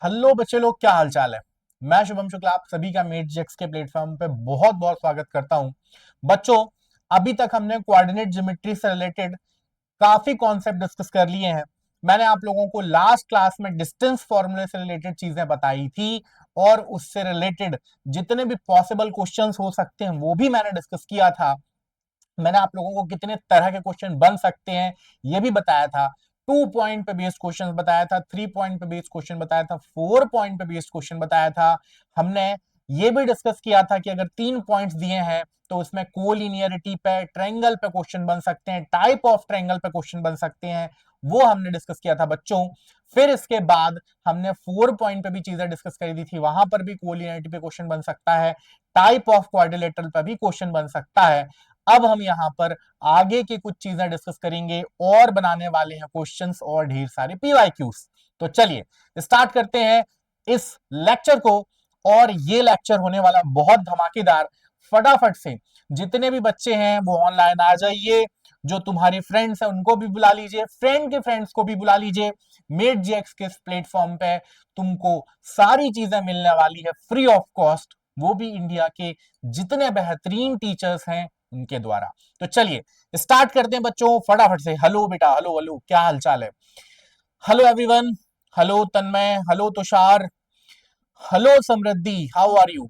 Hello बच्चे लोग, क्या हाल चाल है। मैं शुभम शुक्ला आप सभी का मेट जेक्स के प्लेटफॉर्म पे बहुत बहुत स्वागत करता हूं। बच्चों, अभी तक हमने कोऑर्डिनेट ज्योमेट्री से रिलेटेड काफी कॉन्सेप्ट डिस्कस कर लिए हैं। मैंने आप लोगों को लास्ट क्लास में डिस्टेंस फॉर्मूले से रिलेटेड चीजें बताई थी और उससे रिलेटेड जितने भी पॉसिबल क्वेश्चंस हो सकते हैं वो भी मैंने डिस्कस किया था। मैंने आप लोगों को कितने तरह के क्वेश्चन बन सकते हैं ये भी बताया था। 2 पॉइंट पे बेस्ड क्वेश्चन बताया था, 3 पॉइंट पे बेस्ड क्वेश्चन बताया था, 4 पॉइंट पे बेस्ड क्वेश्चन बताया था। हमने ये भी डिस्कस किया था कि अगर 3 पॉइंट्स दिए हैं तो उसमें कोलिनियरिटी पे, ट्रायंगल पे क्वेश्चन बन सकते हैं, टाइप ऑफ ट्रायंगल पे क्वेश्चन बन सकते हैं। वो हमने डिस्कस किया था बच्चों। फिर इसके बाद हमने 4 पॉइंट पे भी चीजें डिस्कस करी दी थी, वहां पर भी कोलिनियरिटी पे क्वेश्चन बन सकता है, टाइप ऑफ क्वाड्रिलेटरल पे भी क्वेश्चन बन सकता है। अब हम यहाँ पर आगे की कुछ चीजें डिस्कस करेंगे और बनाने वाले हैं क्वेश्चंस और ढेर सारे पीवाईक्यूज। तो चलिए स्टार्ट करते हैं इस लेक्चर को। और ये लेक्चर होने वाला बहुत धमाकेदार। फटाफट से जितने भी बच्चे हैं वो ऑनलाइन आ जाइए। जो तुम्हारे फ्रेंड्स हैं उनको भी बुला लीजिए, फ्रेंड के फ्रेंड्स को भी बुला लीजिए। मेट जेक्स के प्लेटफॉर्म पे तुमको सारी चीजें मिलने वाली है फ्री ऑफ कॉस्ट, वो भी इंडिया के जितने बेहतरीन टीचर्स हैं उनके द्वारा। तो चलिए स्टार्ट करते हैं बच्चों फटाफट से। हेलो बेटा, हेलो हेलो, क्या हाल चाल है। Hello everyone. Hello Tanmay, hello Tushar, hello Samriddhi, how are you.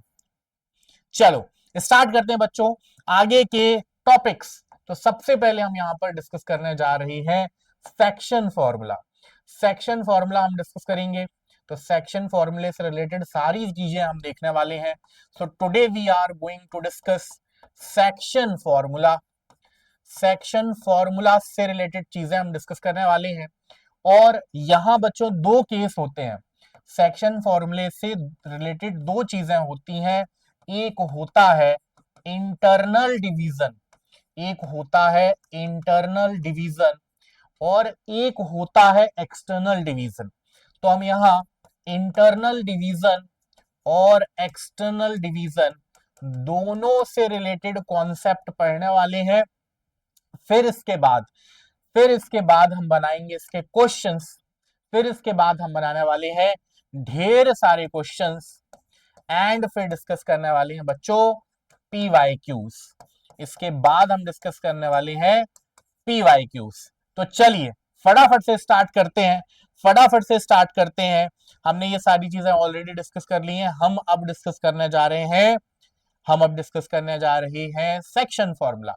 चलो स्टार्ट करते हैं बच्चों आगे के टॉपिक्स। तो सबसे पहले हम यहां पर डिस्कस करने जा रहे हैं सेक्शन फॉर्मूला। सेक्शन फॉर्मूला हम डिस्कस करेंगे। तो सेक्शन फॉर्मूले से रिलेटेड सारी चीजें हम देखने वाले हैं। So today we are going to discuss section formula. Section formula से रिलेटेड चीजें हम डिस्कस करने वाले हैं। और यहां बच्चों दो केस होते हैं। सेक्शन फॉर्मूले से रिलेटेड दो चीजें होती हैं। एक होता है इंटरनल डिवीजन, एक होता है इंटरनल डिवीजन और एक होता है एक्सटर्नल डिवीजन। तो हम यहां इंटरनल डिवीजन और एक्सटर्नल डिवीजन दोनों से रिलेटेड कॉन्सेप्ट पढ़ने वाले हैं। फिर इसके बाद फिर इसके बाद हम बनाएंगे इसके क्वेश्चंस। फिर इसके बाद हम बनाने वाले हैं ढेर सारे क्वेश्चंस। एंड फिर डिस्कस करने वाले हैं बच्चों पीवाईक्यूज। इसके बाद हम डिस्कस करने वाले हैं पीवाईक्यूज। तो चलिए फटाफट से स्टार्ट करते हैं। फटाफट से स्टार्ट करते हैं। हमने ये सारी चीजें ऑलरेडी डिस्कस कर ली हैं। हम अब डिस्कस करने जा रहे हैं सेक्शन फॉर्मूला।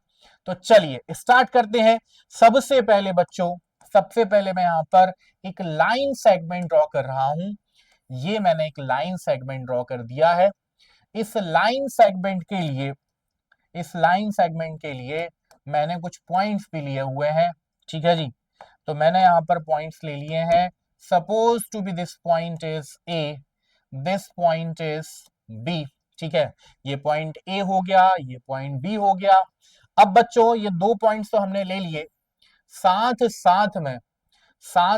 तो चलिए स्टार्ट करते हैं। सबसे पहले बच्चों, सबसे पहले मैं यहां पर एक लाइन सेगमेंट ड्रॉ कर रहा हूं। ये मैंने एक लाइन सेगमेंट ड्रॉ कर दिया है। इस लाइन सेगमेंट के लिए इस लाइन सेगमेंट के लिए मैंने कुछ पॉइंट्स भी लिए हुए हैं। ठीक है जी। तो मैंने यहां पर पॉइंट्स ले लिए हैं। Suppose to be this point is A, this point is B. ठीक है, ये पॉइंट ए हो गया, ये पॉइंट बी हो गया। अब बच्चों ये दो पॉइंट्स तो हमने ले लिए। साथ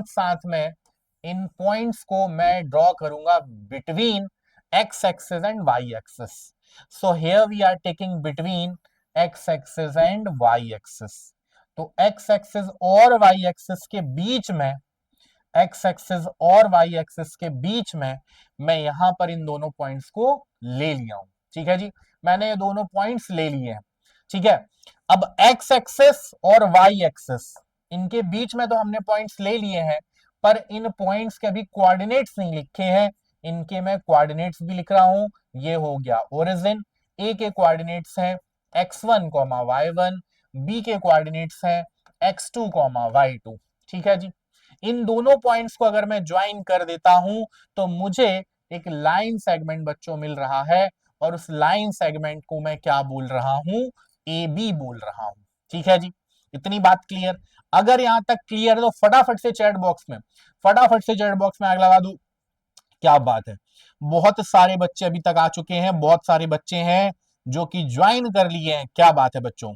साथ में इन पॉइंट्स को मैं ड्रॉ करूंगा between X axis and Y axis. So here we are taking between X axis and Y axis. तो एक्स एक्सिस और वाई एक्सिस के बीच में एक्स एक्सिस और वाई एक्सिस के बीच में मैं यहां पर इन दोनों पॉइंट्स को ले लिया हूं। ठीक है जी, मैंने ये दोनों पॉइंट्स ले लिए हैं। ठीक है, अब एक्स एक्सिस और वाई एक्सिस इनके बीच में तो हमने पॉइंट्स ले लिए हैं, पर इन पॉइंट्स के अभी कोऑर्डिनेट्स नहीं लिखे हैं। इनके मैं कोऑर्डिनेट्स भी लिख रहा हूं। ये हो गया ओरिजिन। ए के कोऑर्डिनेट्स हैं x1 y1, बी के कोऑर्डिनेट्स हैं x2 y2। ठीक है जी, इन दोनों पॉइंट्स को अगर मैं ज्वाइन कर देता हूं तो मुझे एक लाइन सेगमेंट बच्चों मिल रहा है। और उस लाइन सेगमेंट को मैं क्या बोल रहा हूं, ए बी बोल रहा हूं। ठीक है जी, इतनी बात क्लियर। अगर यहां तक क्लियर है तो फटाफट से चैट बॉक्स में आग लगा दू। क्या बात है, बहुत सारे बच्चे अभी तक आ चुके हैं, बहुत सारे बच्चे हैं जो कि ज्वाइन कर लिए हैं। क्या बात है बच्चों,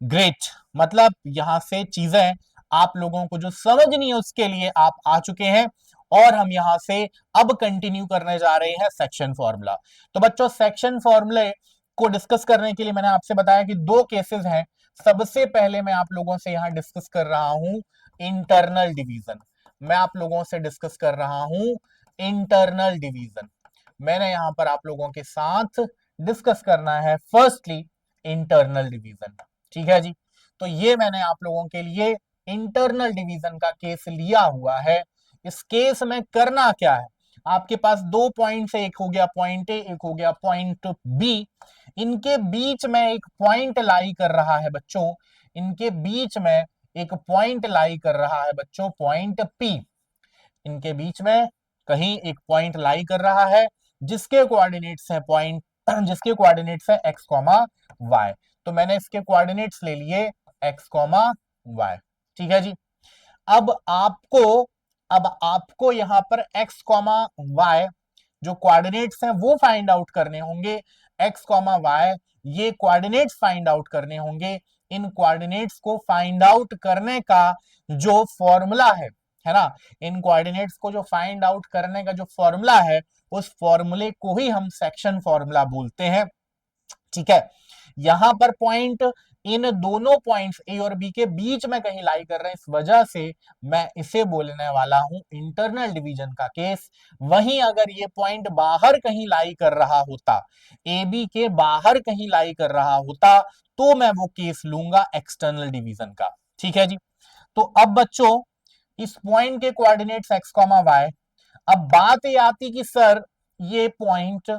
ग्रेट। मतलब यहां से चीजें आप लोगों को जो समझनी है उसके लिए आप आ चुके हैं। और हम यहां से अब कंटिन्यू करने जा रहे हैं सेक्शन फॉर्मूला। तो बच्चों सेक्शन फॉर्मूले को डिस्कस करने के लिए मैंने आपसे बताया कि दो केसेस हैं। सबसे पहले मैं आप लोगों से यहां डिस्कस कर रहा हूं इंटरनल डिवीजन। मैं आप लोगों से डिस्कस कर रहा हूं इंटरनल डिवीजन। मैंने यहां पर आप लोगों के साथ डिस्कस करना है फर्स्टली इंटरनल डिवीजन। ठीक है जी, तो ये मैंने आप लोगों के लिए इंटरनल डिवीजन का केस लिया हुआ है। इस केस में करना क्या है, आपके पास दो पॉइंट है, एक हो गया पॉइंट ए, एक हो गया पॉइंट बी। इनके बीच में एक पॉइंट लाई कर रहा है बच्चों, इनके बीच में एक पॉइंट लाई कर रहा है बच्चों, पॉइंट पी। इनके बीच में कहीं एक पॉइंट लाई कर रहा है जिसके कोऑर्डिनेट्स है पॉइंट जिसके कोऑर्डिनेट्स है x कॉमा y। तो मैंने इसके कोऑर्डिनेट्स ले लिए x कॉमा y। ठीक है जी, अब आपको यहां पर x कॉमा y जो कोऑर्डिनेट्स हैं वो फाइंड आउट करने होंगे। x कॉमा y ये कोऑर्डिनेट्स फाइंड आउट करने होंगे। इन कोऑर्डिनेट्स को फाइंड आउट करने का जो फॉर्मूला है ना, इन कोऑर्डिनेट्स को जो फाइंड आउट करने का जो फॉर्मूला है, उस फॉर्मूले को ही हम सेक्शन फॉर्मूला बोलते हैं। ठीक है, यहां पर पॉइंट इन दोनों पॉइंट्स ए और बी के बीच में कहीं लाई कर रहे हैं, इस वजह से मैं इसे बोलने वाला हूं इंटरनल डिवीजन का केस। वहीं अगर ये पॉइंट बाहर कहीं लाई कर रहा होता, ए बी के बाहर कहीं लाई कर रहा होता, तो मैं वो केस लूंगा एक्सटर्नल डिवीजन का। ठीक है जी, तो अब बच्चों इस पॉइंट के कोऑर्डिनेट्स एक्स कॉमा वाई। अब बात ये आती कि सर ये पॉइंट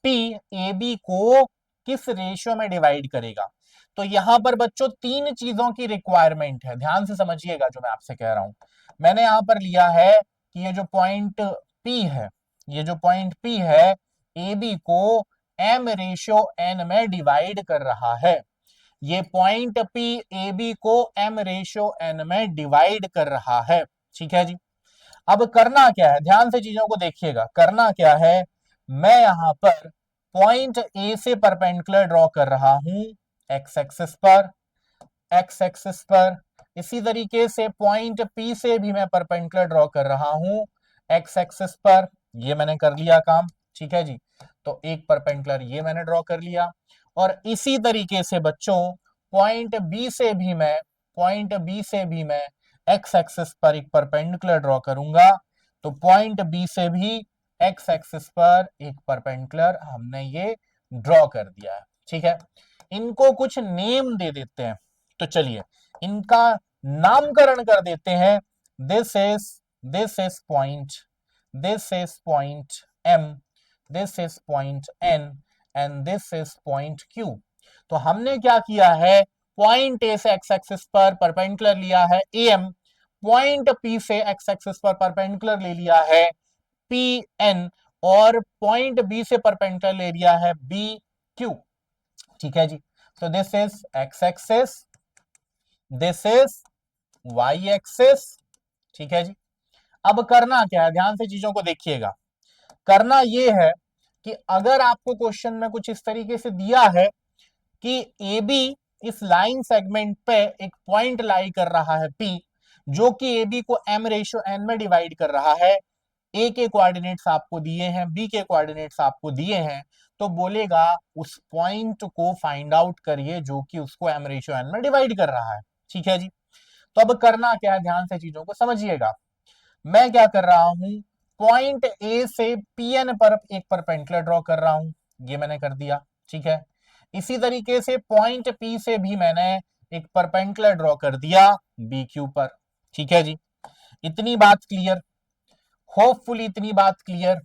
पी ए बी को किस रेशियो में डिवाइड करेगा। तो यहां पर बच्चों तीन चीजों की रिक्वायरमेंट है, ध्यान से समझिएगा जो मैं आपसे कह रहा हूं। मैंने यहां पर लिया है कि ये जो पॉइंट पी है, ये जो पॉइंट पी है ए बी को एम रेशियो एन में डिवाइड कर रहा है। ये पॉइंट पी ए बी को एम रेशियो एन में डिवाइड कर रहा है। ठीक है जी, अब करना क्या है, ध्यान से चीजों को देखिएगा। करना क्या है, मैं यहां पर पॉइंट ए से परपेंडिकुलर ड्रॉ कर रहा हूं एक्स एक्सिस पर, एक्स एक्सिस पर। इसी तरीके से पॉइंट पी से भी मैं परपेंडिकुलर ड्रॉ कर रहा हूं एक्स एक्सिस पर। ये मैंने कर लिया काम। ठीक है जी, तो एक परपेंडिकुलर ये मैंने ड्रॉ कर लिया। और इसी तरीके से बच्चों पॉइंट बी से भी मैं एक्स एक्सिस पर एक परपेंडिकुलर ड्रॉ करूंगा। तो पॉइंट बी से भी एक्स एक्सिस पर एक परपेंडिकुलर हमने ये ड्रॉ कर दिया है। ठीक है, इनको कुछ नेम दे देते हैं। तो चलिए इनका नामकरण कर देते हैं। This is point, this is point M, this is point N and this is point Q. तो हमने क्या किया है, पॉइंट ए से एक्स एक्सिस पर परपेंडिकुलर लिया है ए एम, पॉइंट पी से एक्स एक्सिस पर परपेंडिकुलर ले लिया है पी एन, और पॉइंट बी से परपेंडिकुलर ले लिया है बी क्यू। ठीक है जी, तो this is X axis, this is Y axis. ठीक है जी, अब करना क्या है, ध्यान से चीजों को देखिएगा। करना यह है कि अगर आपको क्वेश्चन में कुछ इस तरीके से दिया है कि ए बी इस लाइन सेगमेंट पे एक पॉइंट लाई कर रहा है पी, जो कि ए बी को एम रेशियो एन में डिवाइड कर रहा है। ए के कोऑर्डिनेट्स आपको दिए हैं, बी के कोऑर्डिनेट्स आपको दिए हैं, तो बोलेगा उस पॉइंट को फाइंड आउट करिए जो कि उसको एम रेशियो एन में डिवाइड कर रहा है। ठीक है जी, तो अब करना क्या है, ध्यान से चीजों को समझिएगा। मैं क्या कर रहा हूं, पॉइंट ए से पी एन पर एक परपेंडिकुलर ड्रॉ कर रहा हूं, ये मैंने कर दिया। ठीक है, इसी तरीके से पॉइंट पी से भी मैंने एक परपेंडिकुलर ड्रॉ कर दिया बी क्यू पर। ठीक है जी, इतनी बात क्लियर, होपफुली इतनी बात क्लियर।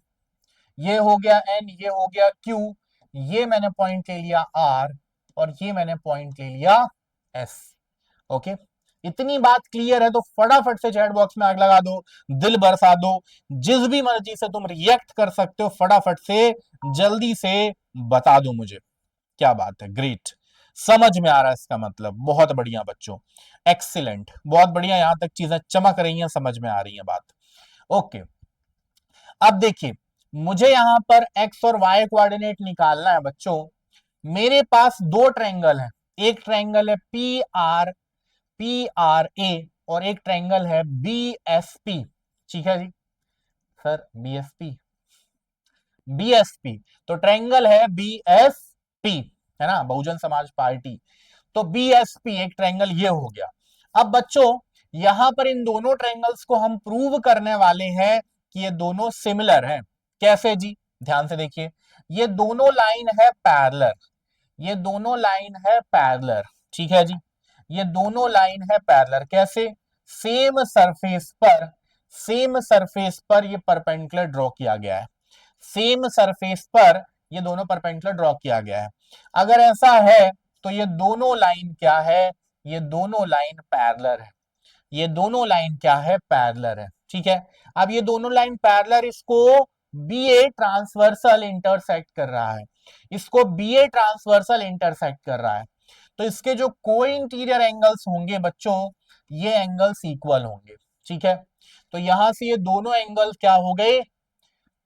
ये हो गया एन, ये हो गया क्यू, ये मैंने पॉइंट ले लिया आर, और ये मैंने पॉइंट ले लिया एस। ओके, इतनी बात क्लियर है तो फटाफट से चैट बॉक्स में आग लगा दो, दिल बरसा दो, जिस भी मर्जी से तुम रिएक्ट कर सकते हो, फटाफट से जल्दी से बता दो मुझे। क्या बात है, ग्रेट, समझ में आ रहा है इसका मतलब, बहुत बढ़िया बच्चों, एक्सीलेंट, बहुत बढ़िया, यहां तक चीजें चमक रही हैं, समझ में आ रही है बात। ओके, अब देखिए मुझे यहां पर एक्स और वाई कोऑर्डिनेट निकालना है बच्चों। मेरे पास दो ट्रायंगल है, एक ट्रायंगल है पी आर ए और एक ट्रायंगल है बी एस पी। ठीक है जी, सर बी एस पी, तो ट्रायंगल है बी एस पी, है ना, बहुजन समाज पार्टी। तो बी एस पी एक ट्रायंगल ये हो गया। अब बच्चों यहां पर इन दोनों ट्रायंगल्स को हम प्रूव करने वाले हैं कि ये दोनों सिमिलर हैं। कैसे जी, ध्यान से देखिए, ये दोनों लाइन है पैरेलल, ये दोनों लाइन है पैरेलल, ठीक है जी, ये दोनों लाइन है पैरेलल। कैसे? सेम सरफेस पर, सेम सरफेस पर ये परपेंडिकुलर ड्रॉ किया गया है, सेम सरफेस पर ये दोनों परपेंडिकुलर ड्रॉ किया गया है। अगर ऐसा है तो ये दोनों लाइन क्या है, ये दोनों लाइन पैरेलल है, ये दोनों लाइन क्या है, पैरेलल है, ठीक है। अब ये दोनों लाइन पैरेलल, इसको बीए ट्रांसवर्सल इंटरसेक्ट कर रहा है, इसको बीए ट्रांसवर्सल इंटरसेक्ट कर रहा है, तो इसके जो को इंटीरियर एंगल्स होंगे बच्चों, ये एंगल्स इक्वल होंगे, ठीक है। तो यहां से ये दोनों एंगल क्या हो गए,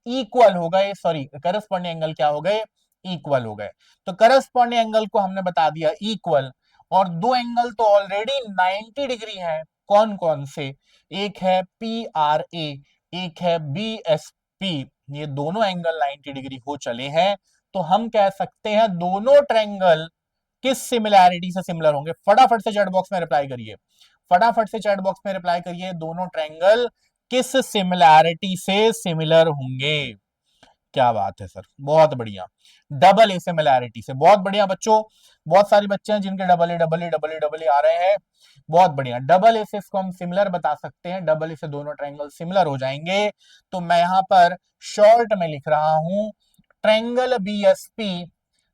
इक्वल हो गए, सॉरी करस्पॉन्डिंग एंगल क्या हो गए, इक्वल हो गए। तो करस्पॉन्डिंग एंगल को हमने बता दिया इक्वल, और दो एंगल तो ऑलरेडी 90 डिग्री है, कौन कौन से, एक है पी आर ए, एक है बी एस पी, ये दोनों एंगल 90 डिग्री हो चले हैं, तो हम कह सकते हैं दोनों ट्रायंगल किस सिमिलैरिटी से सिमिलर होंगे। फटाफट से चैट बॉक्स में रिप्लाई करिए, फटाफट से चैट बॉक्स में रिप्लाई करिए, दोनों ट्रायंगल किस सिमिलैरिटी से सिमिलर होंगे। क्या बात है सर, बहुत बढ़िया, डबल ए सिमिलैरिटी से, बहुत बढ़िया बच्चों, बहुत सारे बच्चे हैं जिनके double A double A double A double A आ रहे हैं, बहुत बढ़िया। डबल ए से इसको हम सिमिलर बता सकते हैं, डबल ए से दोनों ट्रायंगल सिमिलर हो जाएंगे। तो मैं यहां पर शॉर्ट में लिख रहा हूं, triangle B S P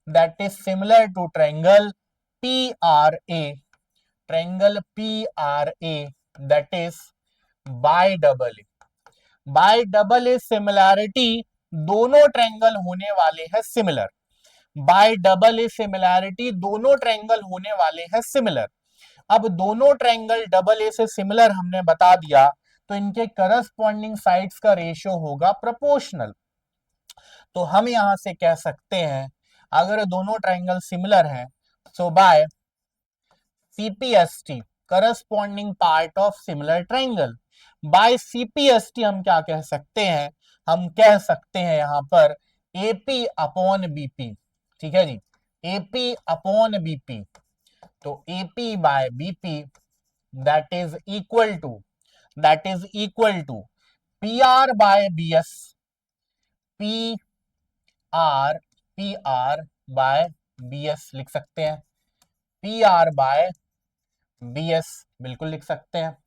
that is similar to triangle P R A, triangle P R A that is by double A, by double A similarity, दोनों ट्रायंगल होने वाले हैं similar, by double A similarity दोनों triangle होने वाले हैं similar. अब दोनों ट्रायंगल डबल ए से सिमिलर हमने बता दिया, तो इनके करस्पॉन्डिंग साइड्स का रेशियो होगा प्रोपोर्शनल। तो हम यहां से कह सकते हैं, अगर दोनों ट्रायंगल सिमिलर हैं, so by CPST, corresponding part of similar triangle, by CPST हम क्या कह सकते हैं, हम कह सकते हैं यहां पर एपी अपॉन बीपी, ठीक है जी, एपी अपॉन बीपी। तो AP by BP that is equal to, that is equal to P R by B S, P R, P R by B S लिख सकते हैं, P R by B S बिल्कुल लिख सकते हैं।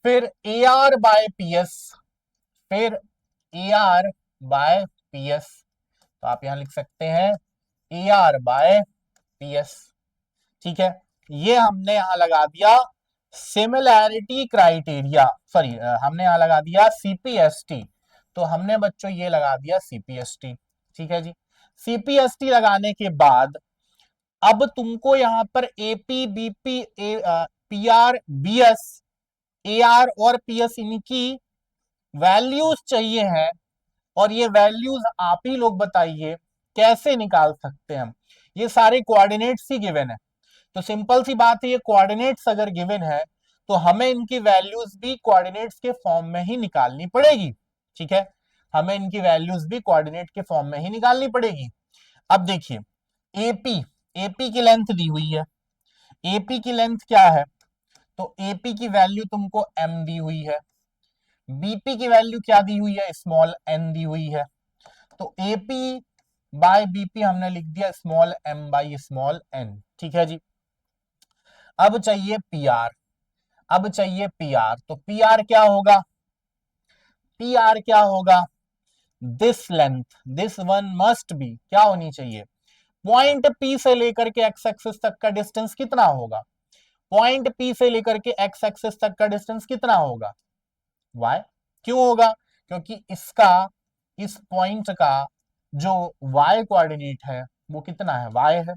फिर A R by P S, फिर A R by P S, तो आप यहां लिख सकते हैं A R by P S, ठीक है। ये हमने यहां लगा दिया सिमिलैरिटी क्राइटेरिया, सॉरी हमने यहां लगा दिया सीपीएसटी, तो हमने बच्चों ये लगा दिया सीपीएसटी, ठीक है जी। सीपीएसटी लगाने के बाद अब तुमको यहां पर AP BP P R B S, A R और पी एस, इनकी वैल्यूज चाहिए है, और ये वैल्यूज आप ही लोग बताइए कैसे निकाल सकते हैं हम, ये सारे कोऑर्डिनेट्स ही गिवन है। तो सिंपल सी बात है, ये कोऑर्डिनेट्स अगर गिवन है तो हमें इनकी वैल्यूज भी कोऑर्डिनेट्स के फॉर्म में ही निकालनी पड़ेगी, ठीक है, हमें इनकी वैल्यूज भी कोऑर्डिनेट के फॉर्म में ही निकालनी पड़ेगी। अब देखिए, एपी, एपी की लेंथ दी हुई है, एपी की लेंथ क्या है, तो एपी की वैल्यू तुमको एम दी हुई है, बीपी की वैल्यू क्या दी हुई है, स्मॉल एन दी हुई है, तो एपी बाय बीपी हमने लिख दिया small M by small N, ठीक है जी। अब चाहिए पी आर, अब चाहिए पी आर, तो पी आर क्या होगा, पी आर क्या होगा, this length, this one must be क्या होनी चाहिए, पॉइंट पी से लेकर के एक्स एक्सिस तक का डिस्टेंस कितना होगा, पॉइंट पी से लेकर के एक्स एक्सिस तक का डिस्टेंस कितना होगा, वाई। क्यों होगा, क्योंकि इसका, इस पॉइंट का जो वाई कोऑर्डिनेट है वो कितना है, वाई है,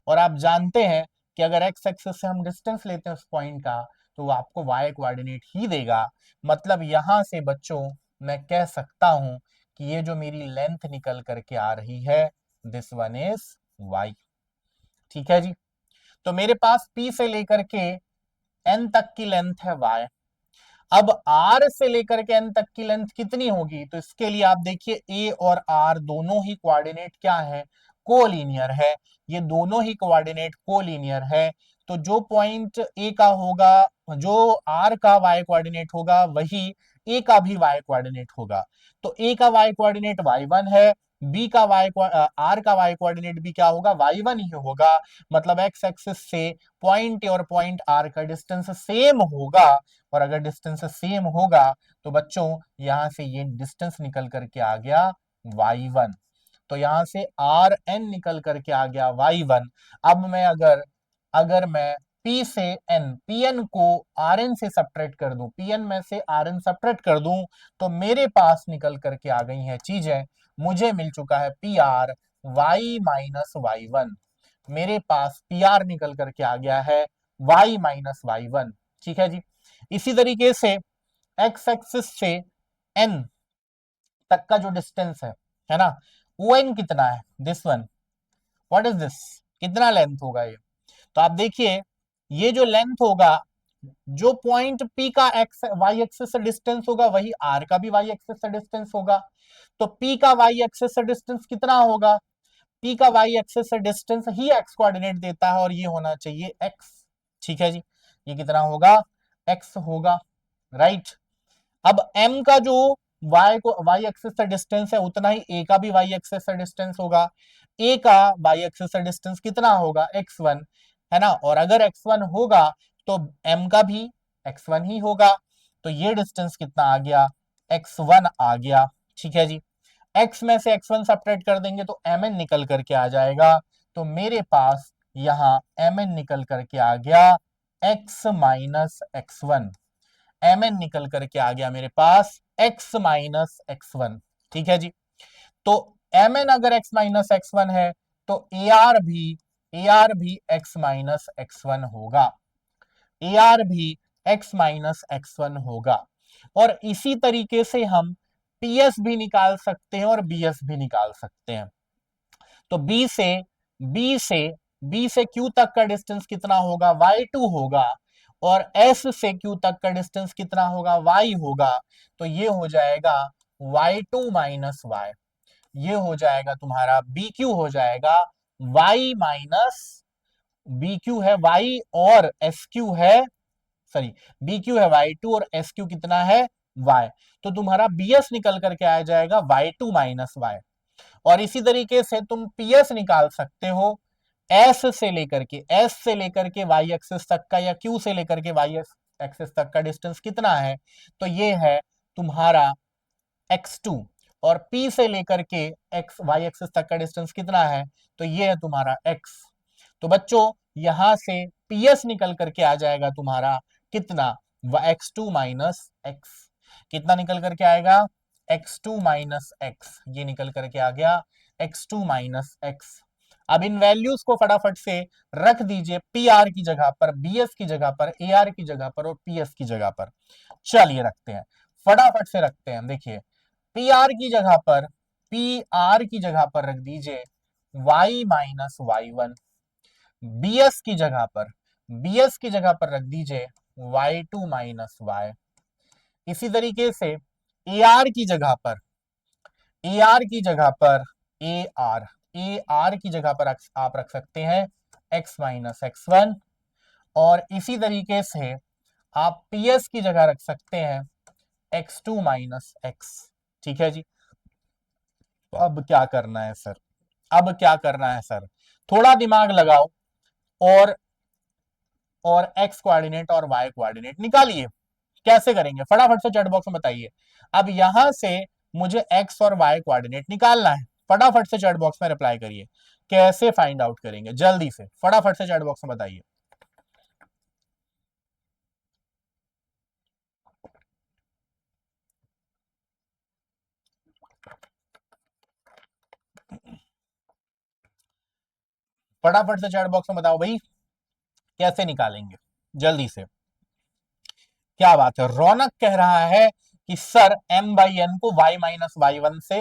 और आप जानते हैं कि अगर एक्स एक्सिस से हम डिस्टेंस लेते हैं उस पॉइंट का, तो वो आपको वाई कोऑर्डिनेट ही देगा। मतलब यहां से बच्चों मैं कह सकता हूं कि ये जो मेरी लेंथ निकल करके आ रही है, दिस वन इज वाई, ठीक है जी। तो मेरे पास P से लेकर के N तक की लेंथ है y, अब R से लेकर के N तक की लेंथ कितनी होगी, तो इसके लिए आप देखिए A और R दोनों ही कोऑर्डिनेट क्या है, कोलिनियर है, ये दोनों ही कोऑर्डिनेट कोलिनियर है, तो जो पॉइंट ए का होगा, जो आर का वाई कोऑर्डिनेट होगा, वही ए का भी वाई कोऑर्डिनेट होगा। तो ए का वाई कोऑर्डिनेट y1 है, बी का आर का वाई कोऑर्डिनेट भी क्या होगा, y1 ही होगा। मतलब एक्स एक्सिस से पॉइंट ए और पॉइंट आर का डिस्टेंस सेम होगा। और अगर डिस्टेंस सेम होगा तो बच्चों यहां से ये डिस्टेंस निकल करके आ गया y1। तो यहां से आर एन निकल करके आ गया y1। अब मैं अगर अगर मैं P से N, Pn को Rn से सब्ट्रैक्ट कर दूं, Pn में से Rn सब्ट्रैक्ट कर दूं, तो मेरे पास निकल करके आ गई हैं चीजें। मुझे मिल चुका है PR y माइनस y1। मेरे पास PR निकल करके आ गया है y माइनस y1। ठीक है जी। इसी तरीके से x एक्सिस से n तक का जो डिस्टेंस है ना, ओ एन कितना है, this one, what is this, कितना लेंथ होगा ये। तो आप देखिए, ये जो लेंथ होगा, जो पॉइंट P का एक्स वाई एक्सिस से डिस्टेंस होगा, वही R का भी वाई एक्सिस से डिस्टेंस होगा। तो P का वाई एक्सिस से डिस्टेंस कितना होगा, P का वाई एक्सिस से डिस्टेंस ही x कोऑर्डिनेट देता है, और ये होना चाहिए x। ठीक है जी, ये कितना होगा, x होगा, राइट। अब m का जो y एक्सिस से डिस्टेंस है, उतना ही a का भी y एक्सिस से डिस्टेंस होगा। a का y एक्सिस से डिस्टेंस कितना होगा, x1, है ना। और अगर x1 होगा तो m का भी x1 ही होगा। तो ये डिस्टेंस कितना आ गया, x1 आ गया। ठीक है जी। x में से x1 सब्ट्रैक्ट कर देंगे तो mn निकल करके आ जाएगा। तो मेरे पास यहाँ mn निकल करके आ गया x माइनस x1। mn निकल करके आ गया मेरे पास x माइनस x1। ठीक है जी। तो mn अगर x माइनस x1 है तो ar भी x माइनस x1 होगा। ar भी x माइनस x1 होगा। और इसी तरीके से हम ps भी निकाल सकते हैं और bs भी निकाल सकते हैं। तो b से b से q तक का डिस्टेंस कितना होगा, y2 होगा। और s से q तक का डिस्टेंस कितना होगा, y होगा। तो ये हो जाएगा y2 माइनस y। ये हो जाएगा तुम्हारा bq हो जाएगा y माइनस, bq है y और sq है, सॉरी, bq है y2 और sq कितना है y। तो तुम्हारा bs निकल करके आ जाएगा y2 माइनस y। और इसी तरीके से तुम पीएस निकाल सकते हो, एस से लेकर के वाई एक्सिस तक का, या क्यू से लेकर के वाई एक्सिस तक का डिस्टेंस कितना है। तो ये है तुम्हारा x2। और p से लेकर के एक्स वाई एक्सिस तक का डिस्टेंस कितना है, तो ये है तुम्हारा x। तो बच्चों यहां से पीएस निकल करके आ जाएगा तुम्हारा कितना, x2 माइनस एक्स। कितना निकल करके आएगा, x2 माइनस एक्स। ये निकल करके आ गया x2 माइनस एक्स। अब इन वैल्यूज को फटाफट से रख दीजिए, पी आर की जगह पर, बी एस की जगह पर, ए आर की जगह पर और पी एस की जगह पर। चलिए रखते हैं, फटाफट से रखते हैं। देखिए, पी आर की जगह पर, पी आर की जगह पर रख दीजिए y minus y1। B S की जगह पर, बी एस की जगह पर रख दीजिए y2 माइनस y। इसी तरीके से ए आर की जगह पर, ए आर की जगह पर ए आर, ए आर की जगह पर आप रख सकते हैं x माइनस x1। और इसी तरीके से आप पी एस की जगह रख सकते हैं x2 माइनस एक्स। ठीक है जी। तो अब क्या करना है सर, अब क्या करना है सर, थोड़ा दिमाग लगाओ और x कोऑर्डिनेट और y कोऑर्डिनेट निकालिए। कैसे करेंगे, फटाफट से चैट बॉक्स में बताइए। अब यहां से मुझे x और y कोऑर्डिनेट निकालना है। फटाफट से चैट बॉक्स में रिप्लाई करिए, कैसे फाइंड आउट करेंगे, जल्दी से फटाफट से चैट बॉक्स में बताइए। फटाफट से चैट बॉक्स में बताओ भाई, कैसे निकालेंगे, जल्दी से। क्या बात है, रौनक कह रहा है कि सर m बाई एन को y माइनस y1 से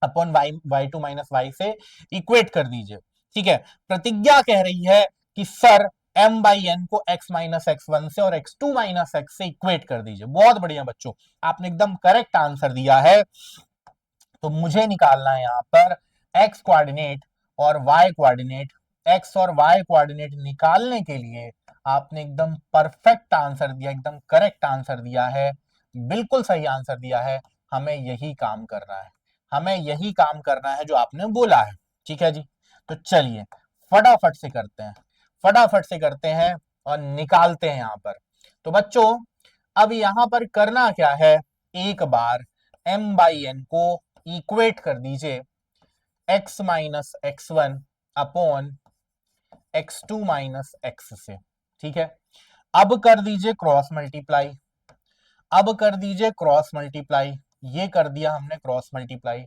अपॉन y2 माइनस y से इक्वेट कर दीजिए। ठीक है। प्रतिज्ञा कह रही है कि सर m बाई एन को x माइनस x1 से और x2 माइनस x से इक्वेट कर दीजिए। बहुत बढ़िया बच्चों, आपने एकदम करेक्ट आंसर दिया है। तो मुझे निकालना है यहां पर x कोऑर्डिनेट और y कोऑर्डिनेट एक्स और वाई कोऑर्डिनेट निकालने के लिए आपने एकदम परफेक्ट आंसर दिया, एकदम करेक्ट आंसर दिया है, बिल्कुल सही आंसर दिया है। हमें यही काम करना है, हमें यही काम करना है जो आपने बोला है। ठीक है जी, तो चलिए फटाफट से करते हैं, फटाफट से करते हैं और निकालते हैं यहां पर। तो बच्चों अब यहां पर करना क्या है, एक बार m बाई एन को इक्वेट कर दीजिए x minus x one upon x2 minus x से। ठीक है, अब कर दीजिए क्रॉस मल्टीप्लाई, अब कर दीजिए क्रॉस मल्टीप्लाई, ये कर दिया हमने क्रॉस मल्टीप्लाई।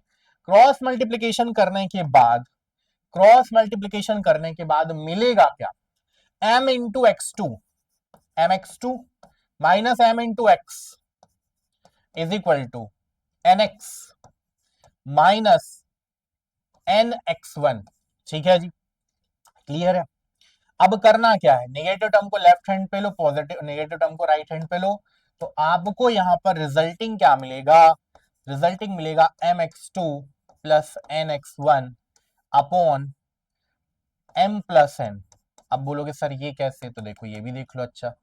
क्रॉस मल्टीप्लीकेशन करने के बाद, क्रॉस मल्टीप्लीकेशन करने के बाद मिलेगा क्या, m into X two, M X two minus M into X is equal to N X minus N X one. ठीक है जी, क्लियर है। अब करना क्या है, नेगेटिव टर्म को लेफ्ट हैंड पे लो, पॉजिटिव नेगेटिव टर्म को राइट हैंड पे लो, तो आपको यहां पर रिजल्टिंग क्या मिलेगा, रिजल्टिंग मिलेगा M X two plus N X one upon M plus N. अब बोलोगे सर ये कैसे, तो देखो ये भी देख लो, अच्छा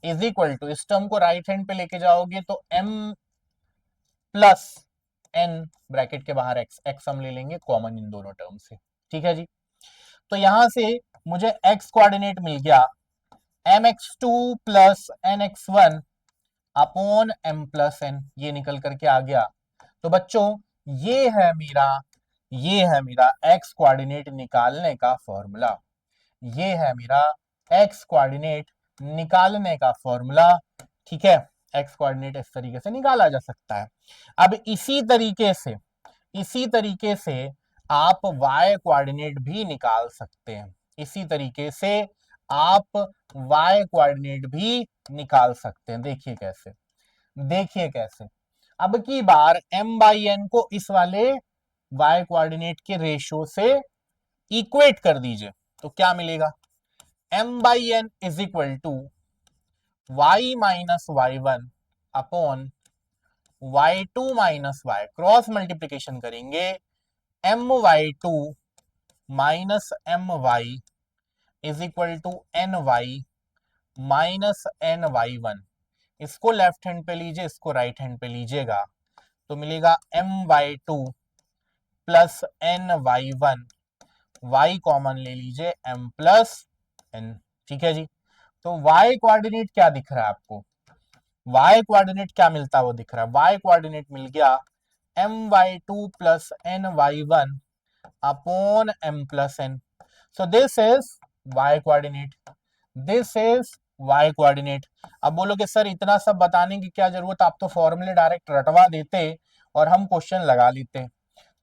इज इक्वल टू, इस टर्म को राइट हैंड पे लेके जाओगे तो एम प्लस एन ब्रैकेट के बाहर एक्स, एक्स हम ले लेंगे कॉमन इन दोनों टर्म से। ठीक है जी, तो यहां से मुझे एक्स कोऑर्डिनेट मिल गया M X two plus N X one upon M plus N, ये निकल करके आ गया। तो बच्चों ये है मेरा, ये है मेरा एक्स कोऑर्डिनेट निकालने का फॉर्मूला, ये है मेरा एक्स कोऑर्डिनेट निकालने का फॉर्मूला। ठीक है, एक्स कोऑर्डिनेट इस तरीके से निकाला जा सकता है। अब इसी तरीके से, इसी तरीके से आप y कोऑर्डिनेट भी निकाल सकते हैं, इसी तरीके से आप y कोऑर्डिनेट भी निकाल सकते हैं। देखिए कैसे, देखिए कैसे, अब की बार m बाई एन को इस वाले y कोऑर्डिनेट के रेशियो से इक्वेट कर दीजिए, तो क्या मिलेगा, m by N is equal to Y minus Y one upon Y two minus Y, cross multiplication करेंगे M Y two minus M Y is equal to N Y minus N Y one. इसको left hand पे लीजिए, इसको right hand पे लीजिएगा, तो मिलेगा M Y two plus N Y one, Y common ले लीजिए एम प्लस एन। ठीक है जी, तो y कोऑर्डिनेट क्या दिख रहा है आपको, y कोऑर्डिनेट क्या मिलता है वो दिख रहा है, y कोऑर्डिनेट मिल गया M Y two plus N Y one upon M plus N. So this is y coordinate, this is y coordinate. अब बोलोगे सर इतना सब बताने की क्या जरूरत, आप तो फॉर्मूले डायरेक्ट रटवा देते और हम क्वेश्चन लगा लेते।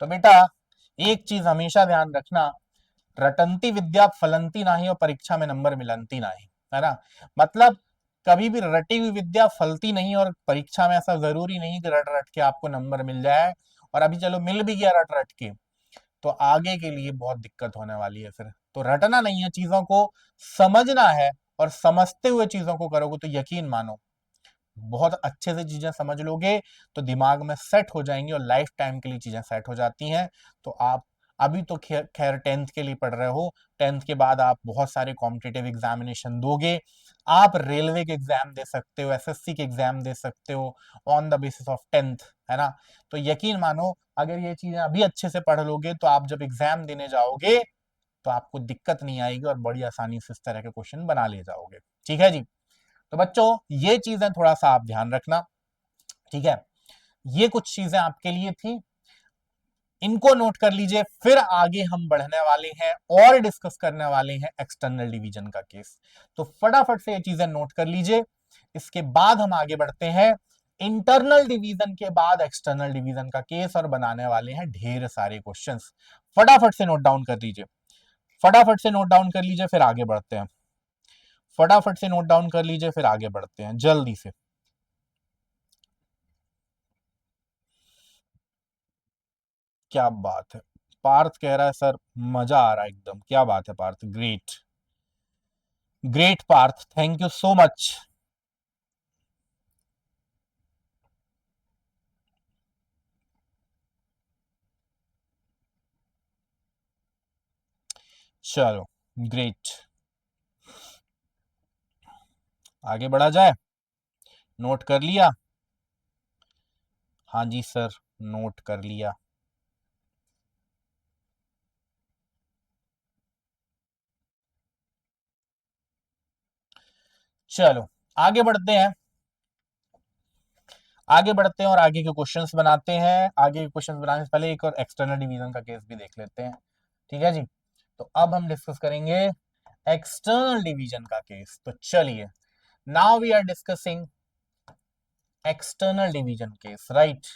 तो बेटा एक चीज हमेशा ध्यान रखना, रटंती विद्या फलंती नाही और परीक्षा में नंबर मिलंती नाही, है ना। मतलब कभी भी रटी हुई विद्या फलती नहीं और परीक्षा में ऐसा जरूरी नहीं कि रट रट के आपको नंबर मिल जाए। और अभी चलो मिल भी गया रट रट के, तो आगे के लिए बहुत दिक्कत होने वाली है फिर। तो रटना नहीं है, चीजों को समझना है, और समझते हुए चीजों को करोगे तो यकीन मानो बहुत अच्छे से चीजें समझ लोगे, तो दिमाग में सेट हो जाएंगी और लाइफ टाइम के लिए चीजें सेट हो जाती हैं। तो आप अभी तो खैर टेंथ के लिए पढ़ रहे हो, टेंथ के बाद आप बहुत सारे कॉम्पिटिटिव एग्जामिनेशन दोगे, आप रेलवे के एग्जाम दे सकते हो, एसएससी के एग्जाम दे सकते हो on the basis of tenth, है ना। तो यकीन मानो अगर ये चीजें अभी अच्छे से पढ़ लोगे तो आप जब एग्जाम देने जाओगे तो आपको दिक्कत नहीं आएगी और बड़ी आसानी से इस तरह के क्वेश्चन बना ले जाओगे। ठीक है जी, तो बच्चों ये चीजें थोड़ा सा आप ध्यान रखना। ठीक है, ये कुछ चीजें आपके लिए थी, इनको नोट कर लीजिए। फिर आगे हम बढ़ने वाले हैं और डिस्कस करने वाले हैं एक्सटर्नल डिवीजन का केस, तो फटाफट से ये चीजें नोट कर लीजिए। इसके बाद हम आगे बढ़ते हैं इंटरनल डिवीजन के बाद एक्सटर्नल डिवीजन का केस, और बनाने वाले हैं ढेर सारे क्वेश्चंस। फटाफट से नोट डाउन कर लीजिए, फटाफट से नोट डाउन कर लीजिए, फिर आगे बढ़ते हैं। फटाफट से नोट डाउन कर लीजिए, फिर आगे बढ़ते हैं जल्दी से। क्या बात है, पार्थ कह रहा है सर मजा आ रहा है एकदम, क्या बात है Parth, great, great Parth, thank you so much. चलो ग्रेट, आगे बढ़ा जाए। नोट कर लिया? हाँ जी सर, नोट कर लिया। चलो आगे बढ़ते हैं, आगे बढ़ते हैं और आगे के क्वेश्चंस बनाते हैं। आगे के क्वेश्चंस बनाने से पहले एक और एक्सटर्नल डिवीजन का केस भी देख लेते हैं। ठीक है जी, तो अब हम डिस्कस करेंगे एक्सटर्नल डिवीजन का केस। तो चलिए, now we are discussing external division case, right?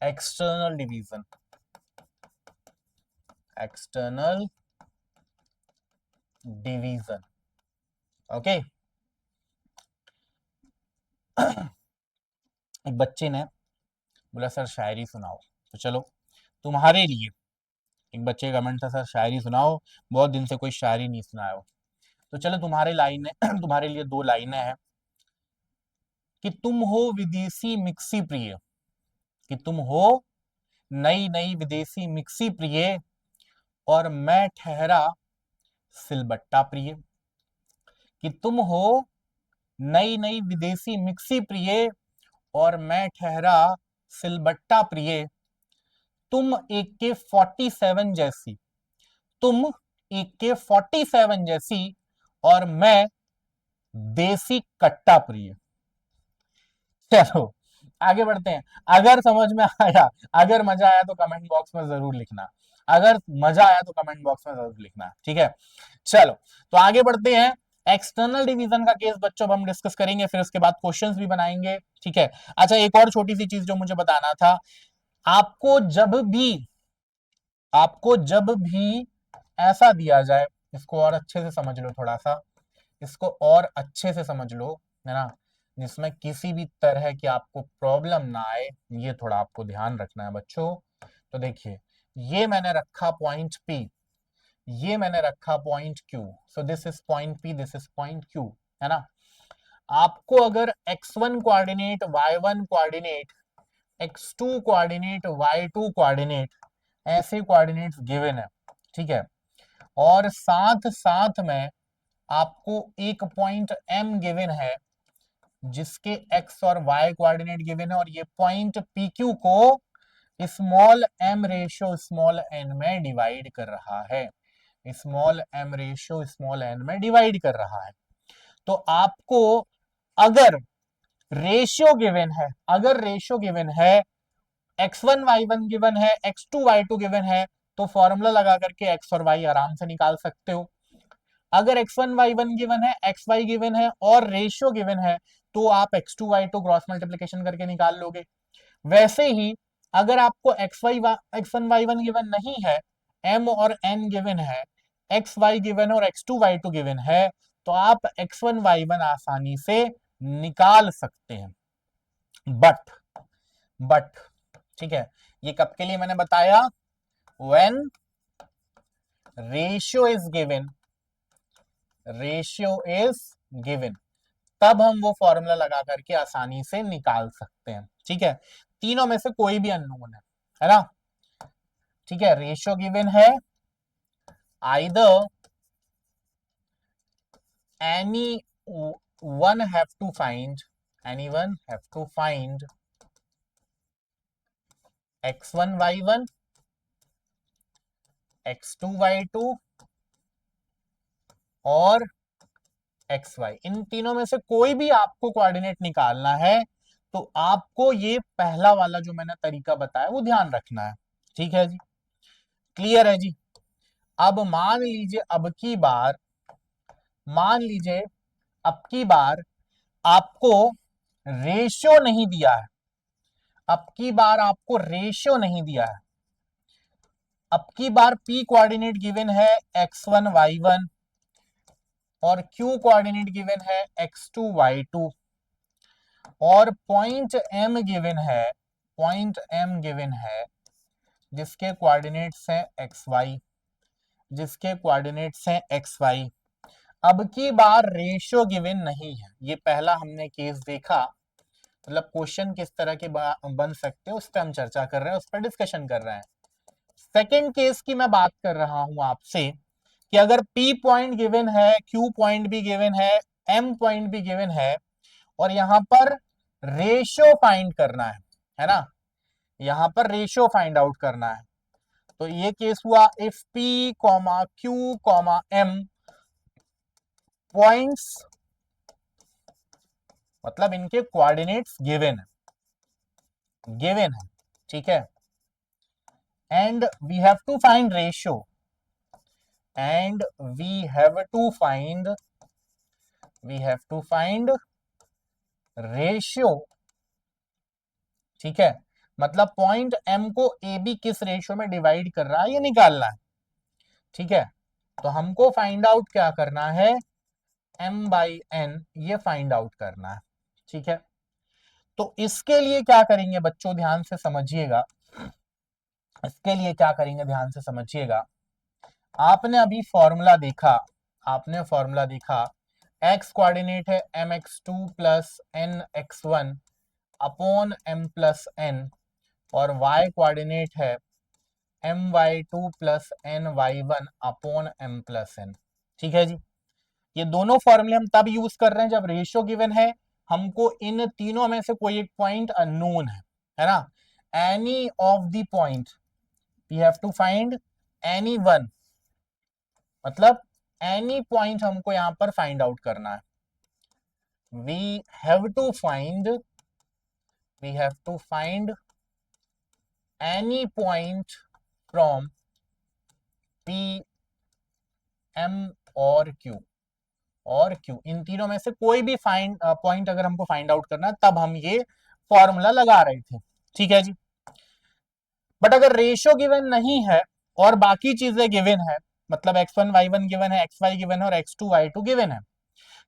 External division, external division, okay. एक बच्चे ने बोला सर शायरी सुनाओ, तो चलो तुम्हारे लिए, एक बच्चे का कमेंट था सर शायरी सुनाओ, बहुत दिन से कोई शायरी नहीं सुनाया हो। तो चलो तुम्हारे लाइन तुम्हारे लिए दो लाइनें हैं कि तुम हो विदेशी मिक्सी प्रिय, कि तुम हो नई नई विदेशी मिक्सी प्रिय, और मैं ठहरा सिलबट्टा प्रिय। कि तुम हो नई नई विदेशी मिक्सी प्रिय, और मैं ठहरा सिलबट्टा प्रिय। तुम एक के 47 जैसी, तुम एक के 47 जैसी, और मैं देसी कट्टा प्रिय। चलो आगे बढ़ते हैं। अगर समझ में आया, अगर मजा आया तो कमेंट बॉक्स में जरूर लिखना, अगर मजा आया तो कमेंट बॉक्स में जरूर लिखना, ठीक है। चलो तो आगे बढ़ते हैं। एक्सटर्नल डिवीजन का केस बच्चों अब हम डिस्कस करेंगे, फिर उसके बाद क्वेश्चंस भी बनाएंगे, ठीक है। अच्छा एक और छोटी सी चीज जो मुझे बताना था, आपको जब भी, आपको जब भी ऐसा दिया जाए, इसको और अच्छे से समझ लो, थोड़ा सा इसको और अच्छे से समझ लो, है ना, जिसमें किसी भी तरह की आपको प्रॉब्लम ना आए, ये थोड़ा आपको ध्यान रखना है बच्चों। तो देखिए, ये मैंने रखा पॉइंट P, ये मैंने रखा point Q, so this is point P, this is point Q, है ना। आपको अगर x1 coordinate, y1 coordinate, x2 coordinate, y2 coordinate, ऐसे कोऑर्डिनेट्स गिवन है, ठीक है, और साथ साथ में आपको एक पॉइंट M गिवन है जिसके x और y कोऑर्डिनेट गिवन है, और ये पॉइंट PQ को small m ratio small n में डिवाइड कर रहा है, small m ratio small n में डिवाइड कर रहा है। तो आपको अगर रेशियो गिवन है, अगर रेशियो गिवन है, x1 y1 गिवन है, x2 y2 गिवन है, तो फॉर्मूला लगा करके x और y आराम से निकाल सकते हो। अगर x1 y1 गिवन है, xy गिवन है और रेशियो गिवन है, तो आप x2 y2 क्रॉस मल्टीप्लिकेशन करके निकाल लोगे। वैसे ही अगर आपको x1 y1 गिवन नहीं है, m और n गिवन है, xy गिवन और x2 y2 गिवन है, तो आप x1 y1 आसानी से निकाल सकते हैं। बट बट ठीक है, ये कब के लिए मैंने बताया, when ratio is given, ratio is given, तब हम वो फॉर्मूला लगा करके आसानी से निकाल सकते हैं, ठीक है। तीनों में से कोई भी अननोन है ना, ठीक है। रेशियो गिवन है, either any one have to find, any one have to find x1 y1, x2 y2 और xy, इन तीनों में से कोई भी आपको कोऑर्डिनेट निकालना है, तो आपको ये पहला वाला जो मैंने तरीका बताया वो ध्यान रखना है, ठीक है जी। क्लियर है जी। अब मान लीजिए अब की बार, मान लीजिए अब की बार आपको रेशियो नहीं दिया है, अब की बार आपको रेशियो नहीं दिया है, अब की बार p कोऑर्डिनेट गिवन है x1 y1 और q कोऑर्डिनेट गिवन है x2 y2, और पॉइंट m गिवन है, पॉइंट m गिवन है जिसके कोऑर्डिनेट्स हैं xy, जिसके कोऑर्डिनेट्स हैं xy। अब की बार रेशियो गिवन नहीं है, ये पहला हमने केस देखा, मतलब क्वेश्चन किस तरह के बन सकते हैं उस पर हम चर्चा कर रहे हैं, उस पर डिस्कशन कर रहे हैं। सेकेंड केस की मैं बात कर रहा हूं आपसे कि अगर P पॉइंट गिवन है, Q पॉइंट भी गिवन है, M पॉइंट भी गिवन है और यहां पर रेशियो फाइंड करना है ना, यहां पर रेशियो फाइंड आउट करना है। तो ये केस हुआ if P comma Q comma M points, मतलब इनके कोऑर्डिनेट्स गिवन है, ठीक है, and we have to find ratio, and we have to find ratio, ठीक है, मतलब पॉइंट M को ए बी किस रेशियो में डिवाइड कर रहा है ये निकालना है, ठीक है। तो हमको फाइंड आउट क्या करना है, M/N ये फाइंड आउट करना है, ठीक है। तो इसके लिए क्या करेंगे बच्चों, ध्यान से समझिएगा, इसके लिए क्या करेंगे ध्यान से समझिएगा। आपने अभी फॉर्मूला देखा, x कोऑर्डिनेट है mx2 plus nx1 upon m plus n, और y कोऑर्डिनेट है my2 plus ny1 upon m plus n, ठीक है जी। ये दोनों फॉर्मूले हम तब यूज कर रहे हैं जब रेशियो गिवन है, हमको इन तीनों में से कोई एक पॉइंट अननोन है ना, any of the point we have to find any one, मतलब एनी पॉइंट हमको यहां पर फाइंड आउट करना है। We have to find any point from P M और Q, इन तीनों में से कोई भी पॉइंट अगर हमको फाइंड आउट करना है तब हम ये फॉर्मूला लगा रहे थे, ठीक है जी। बट अगर रेशियो गिवन नहीं है और बाकी चीजें गिवन है, मतलब x1 y1 गिवन है, xy गिवन है और x2 y2 गिवन है,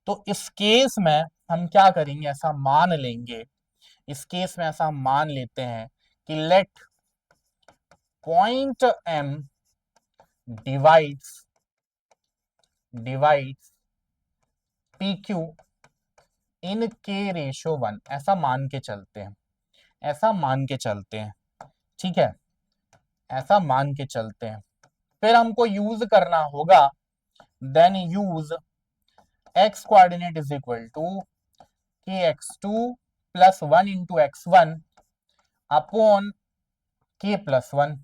तो इस केस में हम क्या करेंगे, इस केस में ऐसा मान लेते हैं कि let point M divides PQ इन K रेशियो 1, ऐसा मान के चलते हैं, ठीक है, ऐसा मान के चलते हैं। फिर हमको यूज करना होगा, then use x coordinate is equal to kx2 plus 1 into x1 upon k plus 1,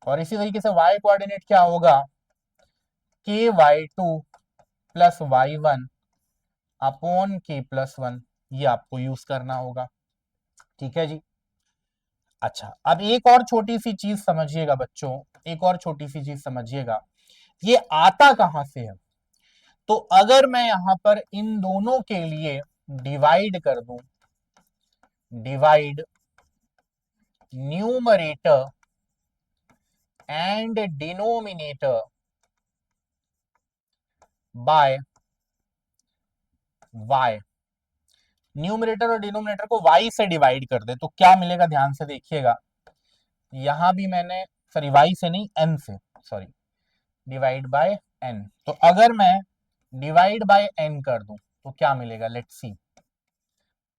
और इसी तरीके से y कोऑर्डिनेट क्या होगा, ky2 plus y1 upon k plus 1, ये आपको यूज करना होगा, ठीक है जी। अच्छा, अब एक और छोटी सी चीज समझिएगा बच्चों, ये आता कहां से है। तो अगर मैं यहां पर इन दोनों के लिए डिवाइड कर दूं, numerator and denominator by y, numerator और डिनोमिनेटर को y से डिवाइड कर दे तो क्या मिलेगा, ध्यान से देखिएगा। यहां भी मैंने, सॉरी y से नहीं n से, सॉरी, डिवाइड बाय n, तो अगर मैं डिवाइड बाय n कर दूं तो क्या मिलेगा, लेट्स सी।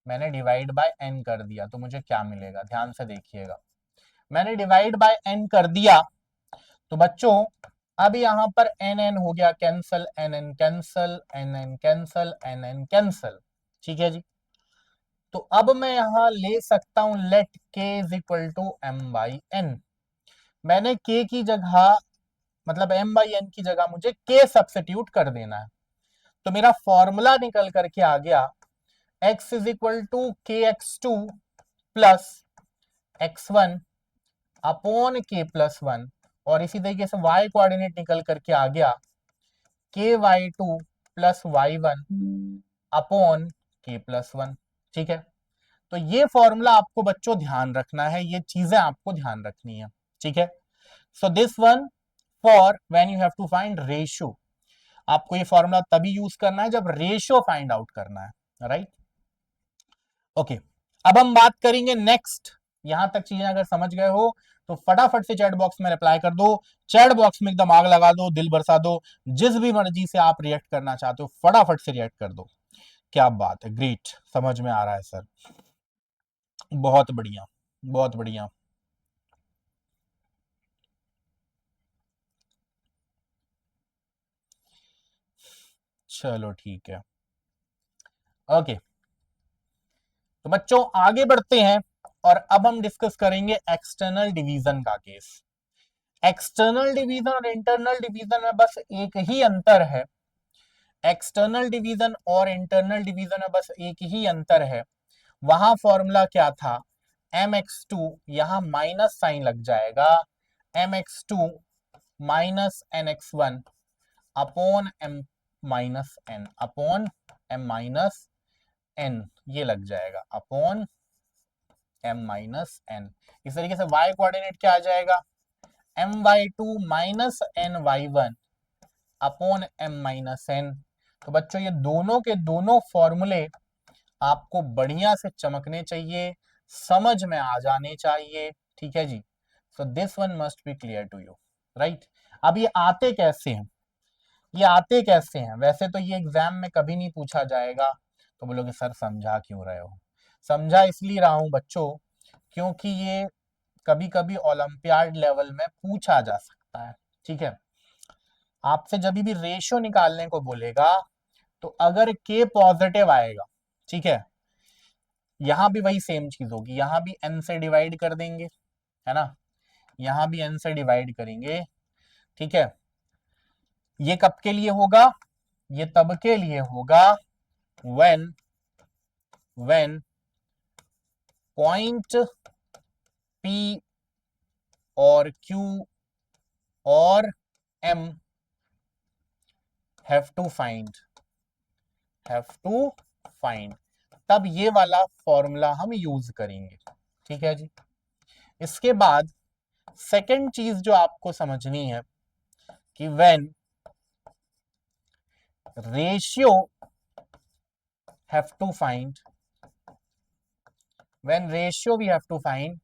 मैंने डिवाइड बाय n कर दिया तो मुझे क्या मिलेगा, ध्यान से देखिएगा। मैंने डिवाइड बाय n कर दिया तो बच्चों अब यहां पर n हो गया cancel, n cancel, n cancel, n cancel, ठीक है जी। तो अब मैं यहां ले सकता हूं let k is equal to m/n। मैंने k की जगह, मतलब m/n की जगह मुझे k सब्स्टिट्यूट कर देना है, तो मेरा फॉर्मूला निकल करके आ गया x is equal to kx2 plus x1 upon k plus 1, और इसी तरीके से y कोऑर्डिनेट निकल करके आ गया ky2 plus y1 upon k plus 1, ठीक है। तो ये फॉर्मूला आपको बच्चों ध्यान रखना है, ये चीजें आपको ध्यान रखनी है, ठीक है। So this one for when you have to find ratio, आपको ये फॉर्मूला तभी यूज करना है जब रेशियो फाइंड आउट करना है, राइट। ओके, अब हम बात करेंगे नेक्स्ट। यहां तक चीजें अगर समझ गए हो तो फटाफट से चैट बॉक्स में रिप्लाई कर दो, चैट बॉक्स में एकदम आग लगा दो, दिल बरसा दो, जिस भी मर्जी से आप रिएक्ट करना चाहते हो फटाफट से रिएक्ट कर दो। क्या बात है, ग्रेट, समझ में आ रहा है सर, बहुत बढ़िया, बहुत बढ़िया। चलो ठीक है, ओके। तो बच्चों आगे बढ़ते हैं और अब हम डिस्कस करेंगे एक्सटर्नल डिवीजन का केस। एक्सटर्नल डिवीजन और इंटरनल डिवीजन में बस एक ही अंतर है, एक्सटर्नल डिवीजन और इंटरनल डिवीजन में बस एक ही अंतर है। वहां फॉर्मूला क्या था, mx2, यहां माइनस साइन लग जाएगा, mx2 minus nx1 upon m minus n, upon m minus n, ये लग जाएगा अपॉन m माइनस n। इस तरीके से y कोऑर्डिनेट क्या आ जाएगा, my2 minus ny1 upon m minus n। तो बच्चों ये दोनों के दोनों फॉर्मूले आपको बढ़िया से चमकने चाहिए, समझ में आ जाने चाहिए, ठीक है जी। So this one must be clear to you, right. अब ये आते कैसे हैं, ये आते कैसे हैं, वैसे तो ये एग्जाम में कभी नहीं पूछा जाएगा। तो बोलोगे सर समझा क्यों रहे हो, समझा इसलिए रहा हूं बच्चों क्योंकि ये कभी कभी ओलंपियाड लेवल में पूछा जा सकता है, ठीक है। आपसे जब भी रेशियो निकालने को बोलेगा तो अगर के पॉजिटिव आएगा, ठीक है, यहां भी वही सेम चीज होगी, यहां भी n से डिवाइड कर देंगे, है ना, यहां भी n से डिवाइड करेंगे, ठीक है। ये कब के लिए होगा, ये तब के लिए होगा when पॉइंट P और Q और M have to find, तब ये वाला फॉर्मूला हम यूज करेंगे, ठीक है जी। इसके बाद सेकंड चीज जो आपको समझनी है कि when ratio have to find, when ratio we have to find,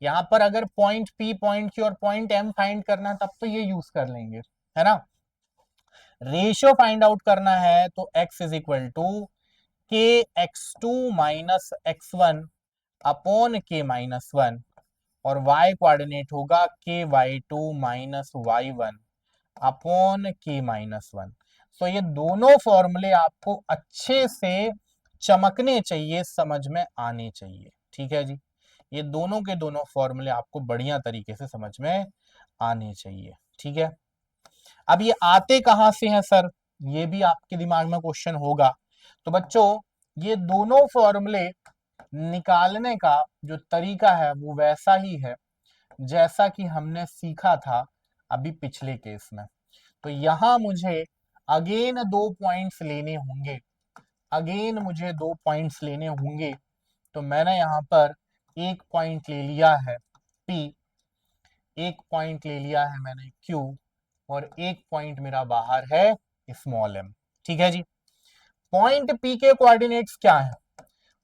यहां पर अगर पॉइंट P, पॉइंट Q और पॉइंट M फाइंड करना है तब तो ये यूज कर लेंगे, है ना। रेशियो फाइंड आउट करना है तो x इज इक्वल टू के x2 माइनस x1 अपॉन के माइनस 1 और y कोऑर्डिनेट होगा के y2 माइनस y1 अपॉन के माइनस 1। तो ये दोनों फॉर्मूले आपको अच्छे से चमकने चाहिए, समझ में आने चाहिए, ठीक है जी। ये दोनों के दोनों फॉर्मूले आपको बढ़िया तरीके से समझ में आने चाहिए, ठीक है। अब ये आते कहां से हैं सर, ये भी आपके दिमाग में क्वेश्चन होगा। तो बच्चों ये दोनों फॉर्मूले निकालने का जो तरीका है वो वैसा ही है जैसा कि हमने सीखा था अभी पिछले केस में। तो यहां मुझे अगेन 2 पॉइंट्स लेने होंगे, अगेन मुझे 2 पॉइंट्स लेने होंगे। तो मैंने यहां पर 1 पॉइंट ले लिया है P, 1 पॉइंट ले लिया है मैंने Q और 1 पॉइंट मेरा बाहर है स्मॉल m, ठीक है जी। पॉइंट P के कोऑर्डिनेट्स क्या है,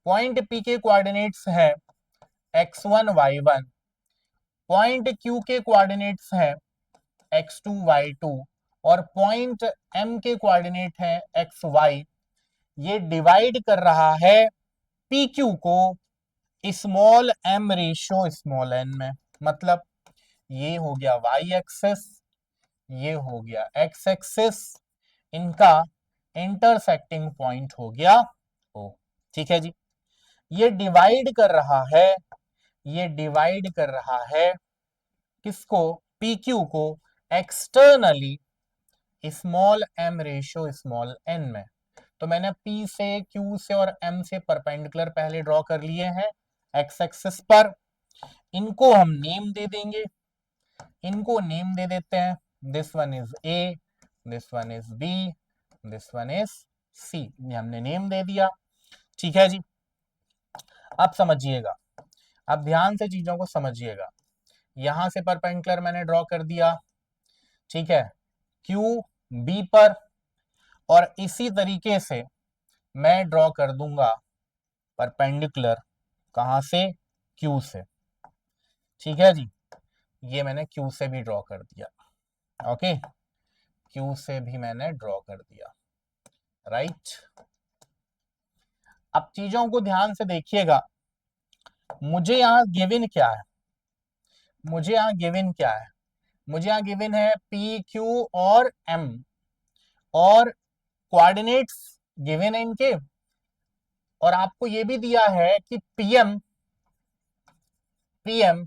पॉइंट P के कोऑर्डिनेट्स है x1 y1, पॉइंट Q के कोऑर्डिनेट्स है x2 y2 और पॉइंट M के कोऑर्डिनेट है xy। ये डिवाइड कर रहा है PQ को small m ratio small n में, मतलब ये हो गया y एक्सिस, ये हो गया x एक्सिस, इनका इंटरसेक्टिंग पॉइंट हो गया O, ठीक है जी। ये डिवाइड कर रहा है, ये डिवाइड कर रहा है किसको, PQ को externally small m ratio small n में। तो मैंने P से Q से और M से परपेंडिकुलर पहले ड्रॉ कर लिए हैं x एक्सिस पर, इनको हम नेम दे देंगे, इनको नेम दे देते हैं, this one is A, this one is B, this one is C, ये हमने नेम दे दिया, ठीक है जी। अब समझिएगा, अब ध्यान से चीजों को समझिएगा। यहां से परपेंडिकुलर मैंने ड्रॉ कर दिया, ठीक है, Q B पर, और इसी तरीके से मैं ड्रॉ कर दूंगा परपेंडिकुलर कहां से, Q से, ठीक है जी। ये मैंने Q से भी ड्रॉ कर दिया, ओके, Q से भी मैंने ड्रॉ कर दिया, राइट। अब चीजों को ध्यान से देखिएगा, मुझे यहां गिवन क्या है, मुझे यहां गिवन क्या है, मुझे यहां गिवन है P Q और M और कोऑर्डिनेट्स गिवन है इनके, और आपको ये भी दिया है कि पीएम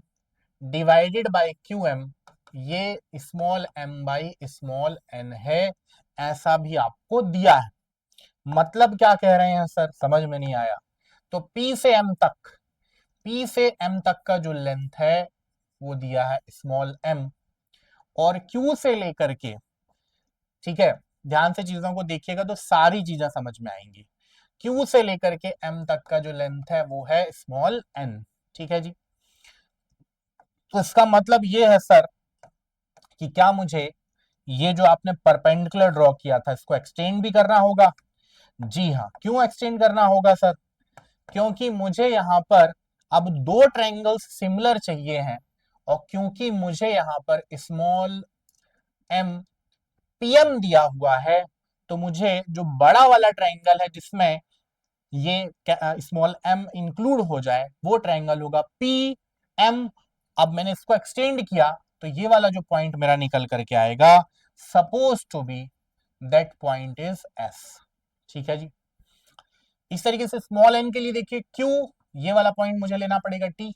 डिवाइडेड बाय क्यूएम ये small M by small N है, ऐसा भी आपको दिया है। मतलब क्या कह रहे हैं सर, समझ में नहीं आया? तो P से M तक का जो लेंथ है वो दिया है स्मॉल m, और Q से लेकर के, ठीक है, ध्यान से चीजों को देखिएगा तो सारी चीजें समझ में आएंगी। Q से लेकर के M तक का जो लेंथ है वो है स्मॉल n, ठीक है जी। तो इसका मतलब ये है सर कि क्या मुझे ये जो आपने परपेंडिकुलर ड्रॉ किया था इसको एक्सटेंड भी करना होगा? जी हाँ। क्यों एक्सटेंड करना होगा सर? क्योंकि मुझे यहां पर अब दो ट्रायंगल्स सिमिलर चाहिए हैं, और क्योंकि मुझे यहां पर स्मॉल एम पीएम दिया हुआ है, तो मुझे जो बड़ा वाला ट्रायंगल है जिसमें ये स्मॉल एम इंक्लूड हो जाए वो ट्रायंगल होगा पी एम। अब मैंने इसको एक्सटेंड किया तो ये वाला जो पॉइंट मेरा निकल करके आएगा, suppose to be that point is S, ठीक है जी। इस तरीके से स्मॉल एन के लिए देखिए क्यू, ये वाला पॉइंट मुझे लेना पड़ेगा टी,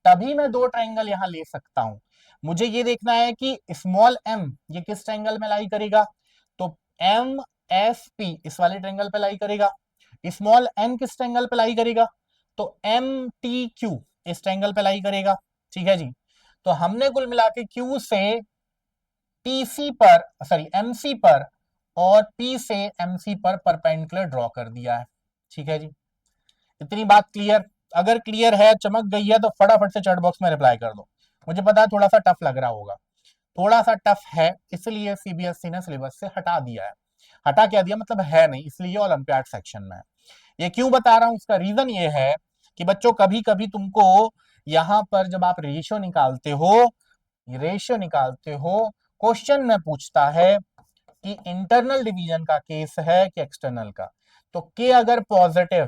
तभी मैं दो ट्रायंगल यहां ले सकता हूं। मुझे ये देखना है कि स्मॉल एम ये किस ट्रायंगल में लाई करेगा, तो एम एस पी इस वाले ट्रायंगल पे लाई करेगा। स्मॉल एन किस ट्रायंगल पे लाई करेगा, तो एम टी क्यू इस ट्रायंगल पे लाई करेगा, ठीक है जी। तो हमने कुल मिला के क्यू से टीसी पर, सॉरी एमसी पर, और पी से एमसी पर परपेंडिकुलर ड्रॉ कर दिया है, ठीक है जी। इतनी बात क्लियर? अगर क्लियर है, चमक गई है, तो फटाफट से चैट बॉक्स में रिप्लाई कर दो। मुझे पता है थोड़ा सा टफ लग रहा होगा, थोड़ा सा टफ है, इसलिए सीबीएसई ने सिलेबस से हटा दिया है। हटा क्या दिया मतलब है नहीं, इसलिए ओलंपियाड सेक्शन में है। ये क्यों बता रहा हूं, इसका रीजन ये है कि बच्चों कभी कभी तुमको यहां पर जब आप रेशियो निकालते हो क्वेश्चन में पूछता है कि इंटरनल डिवीजन का केस है कि एक्सटर्नल का। तो के अगर पॉजिटिव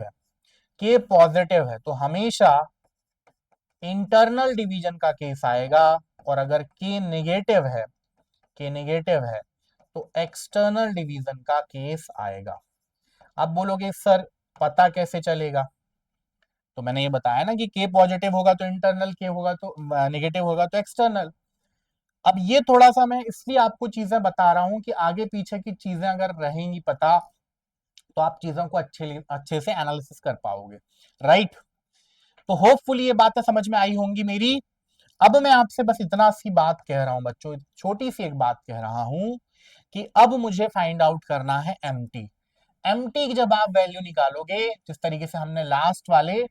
है तो हमेशा इंटरनल डिवीजन का केस आएगा, और अगर के नेगेटिव है तो एक्सटर्नल डिवीजन का केस आएगा। अब बोलोगे सर पता कैसे चलेगा, तो मैंने ये बताया ना कि के पॉजिटिव होगा तो इंटरनल, के होगा तो नेगेटिव होगा तो एक्सटर्नल। अब ये थोड़ा सा मैं इसलिए आपको चीजें बता रहा हूं कि आगे पीछे की चीजें अगर रहेंगी पता, तो आप चीजों को अच्छे से एनालिसिस कर पाओगे, राइट। तो होपफुली ये बातें समझ में आई होंगी मेरी। अब मैं आपसे बस इतना सी बात कह रहा हूं बच्चों, छोटी सी एक बात कह रहा हूं कि अब मुझे फाइंड आउट करना है एमटी की जब आप वैल्यू निकालोगे, जिस तरीके से हमने लास्ट वाले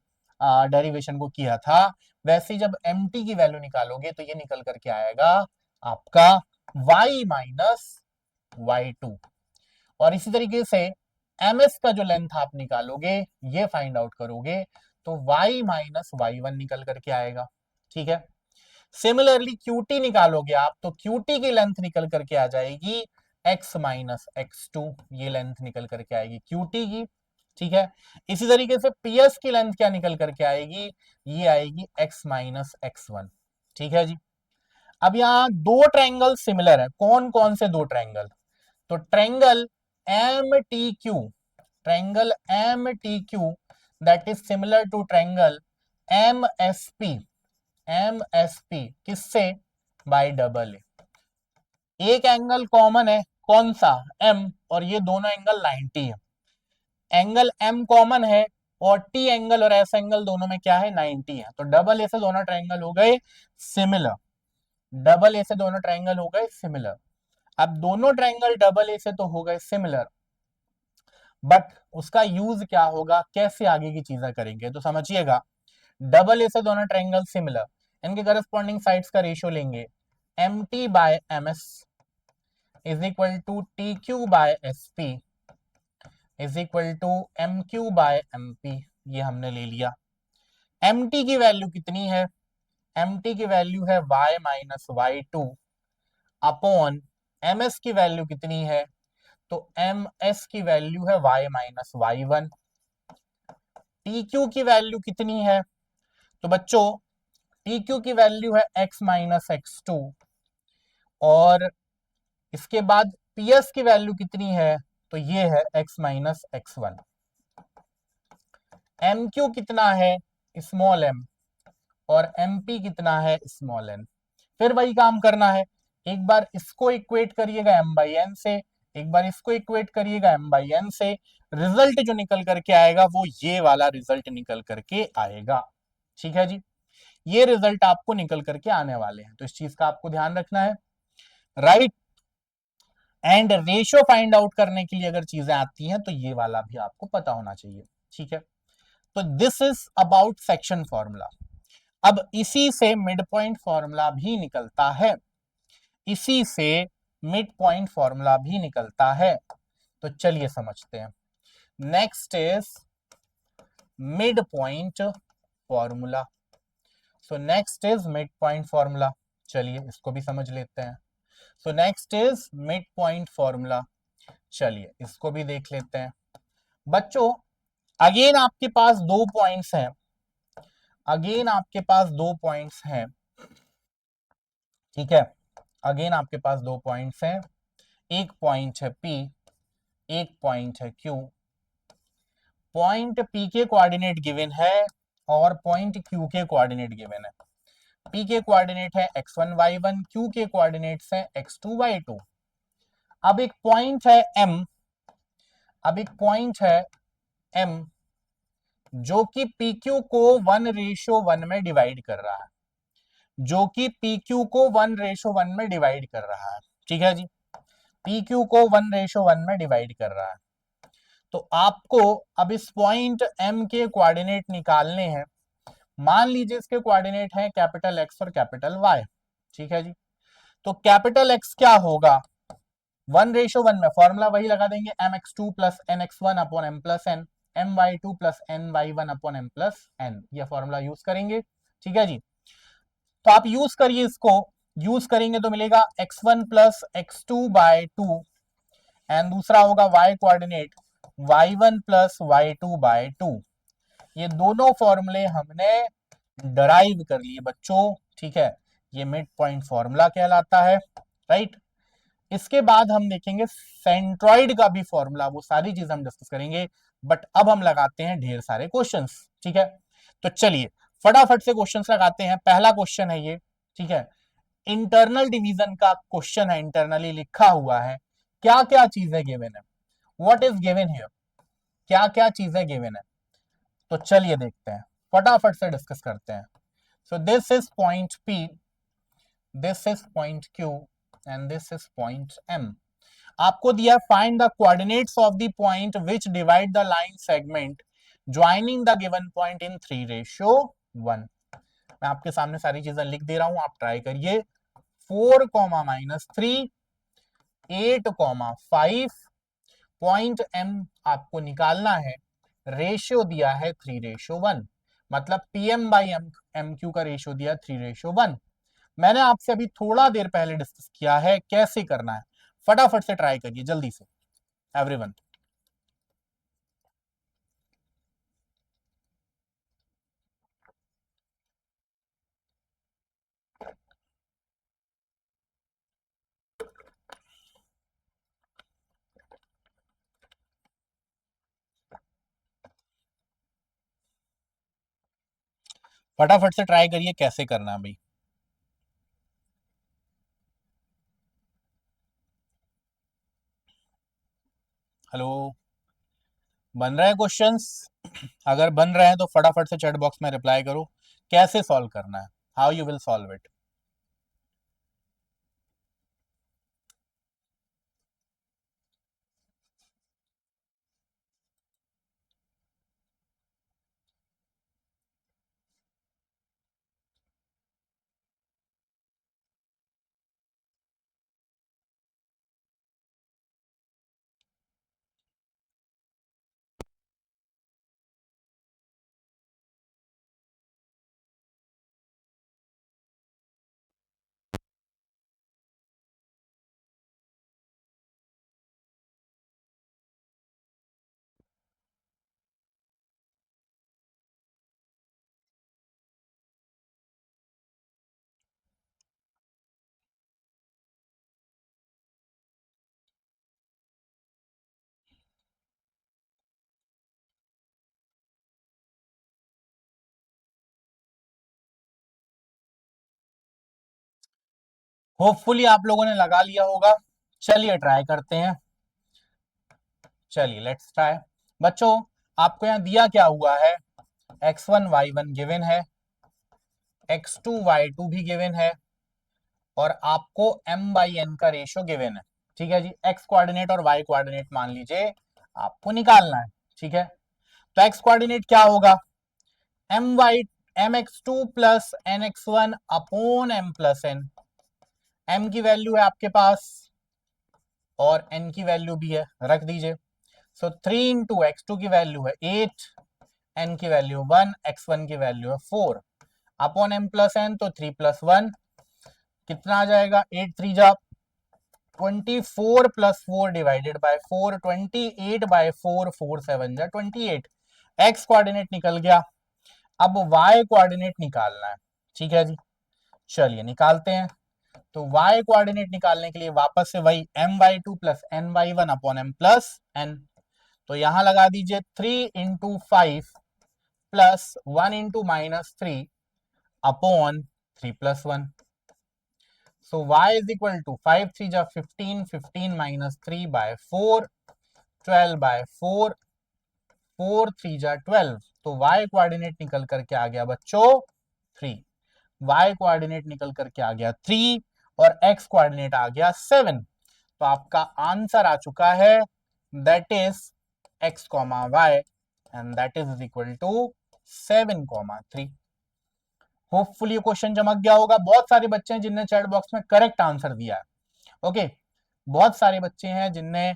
डेरिवेशन को किया था, वैसे जब एमटी की वैल्यू निकालोगे तो ये निकल करके आएगा आपका y माइनस y2। और इसी तरीके से ms का जो लेंथ आप निकालोगे, ये फाइंड आउट करोगे, तो y माइनस y1 निकल करके आएगा, ठीक है। सिमिलरली QT निकालोगे आप, तो QT की लेंथ निकल करके आ जाएगी x माइनस x2, ये लेंथ निकल करके आएगी QT की, ठीक है। इसी तरीके से PS की लेंथ क्या निकल करके आएगी, ये आएगी x माइनस x1, ठीक है जी। अब यहाँ दो ट्रायंगल सिमिलर है, कौन कौन से दो ट्रायंगल, तो triangle M T Q that is similar to triangle M S P किससे, बाय डबल ए। एक एंगल कॉमन है, कौन सा, एम, और ये दोनों एंगल 90 है। एंगल एम कॉमन है, और टी एंगल और एस एंगल दोनों में क्या है, 90 है। तो डबल ए से दोनों ट्रायंगल हो गए सिमिलर, अब दोनों ट्रायंगल डबल ए से तो हो गए सिमिलर, बट उसका यूज क्या होगा, कैसे आगे की चीजें करेंगे, तो समझिएगा। डबल ए से दोनों ट्रायंगल सिमिलर, इनके करस्पॉन्डिंग साइड्स का रेशियो लेंगे, M T by M S is equal to T Q by S P is equal to M Q by M P, ये हमने ले लिया। एम टी की वैल्यू कितनी है, एम टी की वैल्यू है y minus Y two upon M S की वैल्यू कितनी है, तो एम एस की वैल्यू है y minus Y one. T Q की वैल्यू कितनी है, तो बच्चों टी क्यू की वैल्यू है x माइनस एक्स टू, और इसके बाद पीएस की वैल्यू कितनी है, तो ये है x minus x1। M Q कितना है, स्मॉल एम, और एम पी कितना है, स्मॉल एन। फिर वही काम करना है, एक बार इसको इक्वेट करिएगा एम बाई एन से, एक बार इसको इक्वेट करिएगा एम बाई एन से। रिजल्ट जो निकल करके आएगा वो ये वाला रिजल्ट निकल करके आएगा। ठीक है जी, ये रिजल्ट आपको निकल करके आने वाले हैं, तो इस चीज का आपको ध्यान रखना है, right. And ratio find out करने के लिए अगर चीजें आती हैं तो ये वाला भी आपको पता होना चाहिए। ठीक है, तो this is about section formula. अब इसी से मिड पॉइंट फॉर्मूला भी निकलता है, इसी से मिड पॉइंट फॉर्मूला भी निकलता है। तो चलिए समझते हैं। Next is mid point formula. So next is mid point formula, चलिए इसको भी समझ लेते हैं। So next is mid point formula, चलिए इसको भी देख लेते हैं। बच्चों अगेन आपके पास दो पॉइंट्स हैं, अगेन आपके पास दो पॉइंट्स हैं। ठीक है, अगेन आपके पास दो पॉइंट्स हैं, एक पॉइंट है P, एक पॉइंट है Q। पॉइंट P के कोऑर्डिनेट गिवन है और पॉइंट Q के कोऑर्डिनेट गिवन है। P के कोऑर्डिनेट है x1 y1, Q के कोऑर्डिनेट्स हैं x2 y2। अब एक पॉइंट है M, अब एक पॉइंट है M जो कि PQ को 1:1 में डिवाइड कर रहा है, जो कि PQ को 1:1 में डिवाइड कर रहा है। ठीक है जी, PQ को 1:1 में डिवाइड कर रहा है। तो आपको अब इस पॉइंट M के कोऑर्डिनेट निकालने हैं। मान लीजिए इसके कोऑर्डिनेट है कैपिटल X और कैपिटल Y। ठीक है जी, तो कैपिटल X क्या होगा, 1:1 में फॉर्मूला वही लगा देंगे, mx2 plus nx1 upon m plus n, my2 plus ny1 upon m plus n, ये फॉर्मूला यूज करेंगे। ठीक है जी, तो आप यूज करिए, इसको यूज करेंगे तो मिलेगा x1 plus x2 bye 2, and दूसरा होगा y coordinate y1 plus y2 bye 2। ये दोनों फॉर्मूले हमने डराइव कर लिए बच्चों। ठीक है, ये मिड पॉइंट फॉर्मूला कहलाता है, राइट। इसके बाद हम देखेंगे सेंट्रॉइड का भी फॉर्मूला, वो सारी चीज हम डिस्कस करेंगे, बट अब हम लगाते हैं ढेर सारे क्वेश्चंस। ठीक है, तो चलिए फटाफट से क्वेश्चंस लगाते हैं। पहला क्वेश्चन है ये, ठीक है, इंटरनल डिवीजन का क्वेश्चन है, इंटरनली लिखा हुआ है। क्या क्या चीजें गिवन है, व्हाट इज गिवन हियर, क्या क्या चीजें गिवन है, तो चलिए देखते हैं, फटाफट से डिस्कस करते हैं। सो this is point P, this is point Q and this is point M। आपको दिया find the coordinates of the point which divide the line segment joining the given point in 3:1। मैं आपके सामने सारी चीजें लिख दे रहा हूं, आप ट्राई करिए। 4, -3, 8, 5, पॉइंट M आपको निकालना है, रेशियो दिया है 3:1, मतलब PM बाई एम क्यू का रेशियो दिया 3:1। मैंने आपसे अभी थोड़ा देर पहले डिस्कस किया है कैसे करना है, फटाफट से ट्राई करिए जल्दी से एवरीवन। फटाफट से ट्राई करिए कैसे करना है भाई। हेलो, बन रहे हैं क्वेश्चंस? अगर बन रहे हैं तो फटाफट से चैट बॉक्स में रिप्लाई करो, कैसे सॉल्व करना है, how you will solve it. Hopefully आप लोगों ने लगा लिया होगा। चलिए ट्राई करते हैं। चलिए लेट्स ट्राई। बच्चों आपको यहां दिया क्या हुआ है, x1 y1 गिवन है, x2 y2 भी गिवन है, और आपको m बाई n का रेशियो गिवन है। ठीक है जी, x कोऑर्डिनेट और y कोऑर्डिनेट मान लीजिए आपको निकालना है। ठीक है, तो x कोऑर्डिनेट क्या होगा, m Y M X two plus N X one upon M plus N. m की वैल्यू है आपके पास और n की वैल्यू भी है, रख दीजिए। सो 3 इंटू एक्स टू की वैल्यू है 8, n की वैल्यू 1, x1 की वैल्यू है 4 अपॉन m प्लस एन, तो 3 प्लस 1 कितना आ जाएगा, 8 3 जा 24 प्लस 4 डिवाइडेड बाय 4, 28 बाय 4, 4 7 जा 28। x कोऑर्डिनेट निकल गया। अब y कोऑर्डिनेट निकालना है। ठीक है जी, चलिए निकालते हैं। तो y कोऑर्डिनेट निकालने के लिए वापस से वही my2 plus ny1 upon m plus n, तो यहां लगा दीजिए 3 into 5 plus 1 into minus 3 upon 3 plus 1। So y is equal to 5 3 जा 15, 15 minus 3 by 4, 12 by 4, 4 3 जा 12। तो y कोऑर्डिनेट निकल करके आ गया बच्चों 3, y कोऑर्डिनेट निकल करके आ गया 3 और x कोऑर्डिनेट आ गया 7। तो आपका आंसर आ चुका है that is x comma y and that is equal to 7,3। Hopefully ये क्वेश्चन चमक गया होगा। बहुत सारे बच्चे हैं जिनने चैट बॉक्स में करेक्ट आंसर दिया है। ओके, बहुत सारे बच्चे हैं जिनने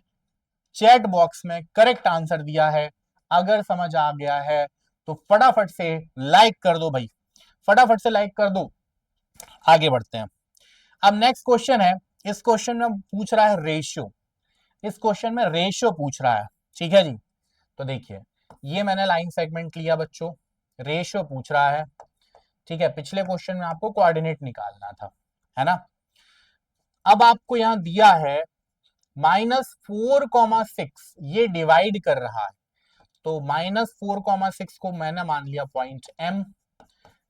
चैट बॉक्स में करेक्ट आंसर दिया है। अगर समझ आ गया है तो फटाफट से लाइक कर दो भाई, फटाफट से लाइक कर दो। आगे बढ़ते हैं। अब नेक्स्ट क्वेश्चन है, इस क्वेश्चन में पूछ रहा है रेशियो। इस क्वेश्चन में रेशियो पूछ रहा है। ठीक है जी, तो देखिए ये मैंने लाइन सेगमेंट लिया बच्चों, रेशियो पूछ रहा है। ठीक है, पिछले क्वेश्चन में आपको कोऑर्डिनेट निकालना था, है ना। अब आपको यहां दिया है -4,6, ये डिवाइड कर रहा है। तो -4,6 को मैंने मान लिया पॉइंट M,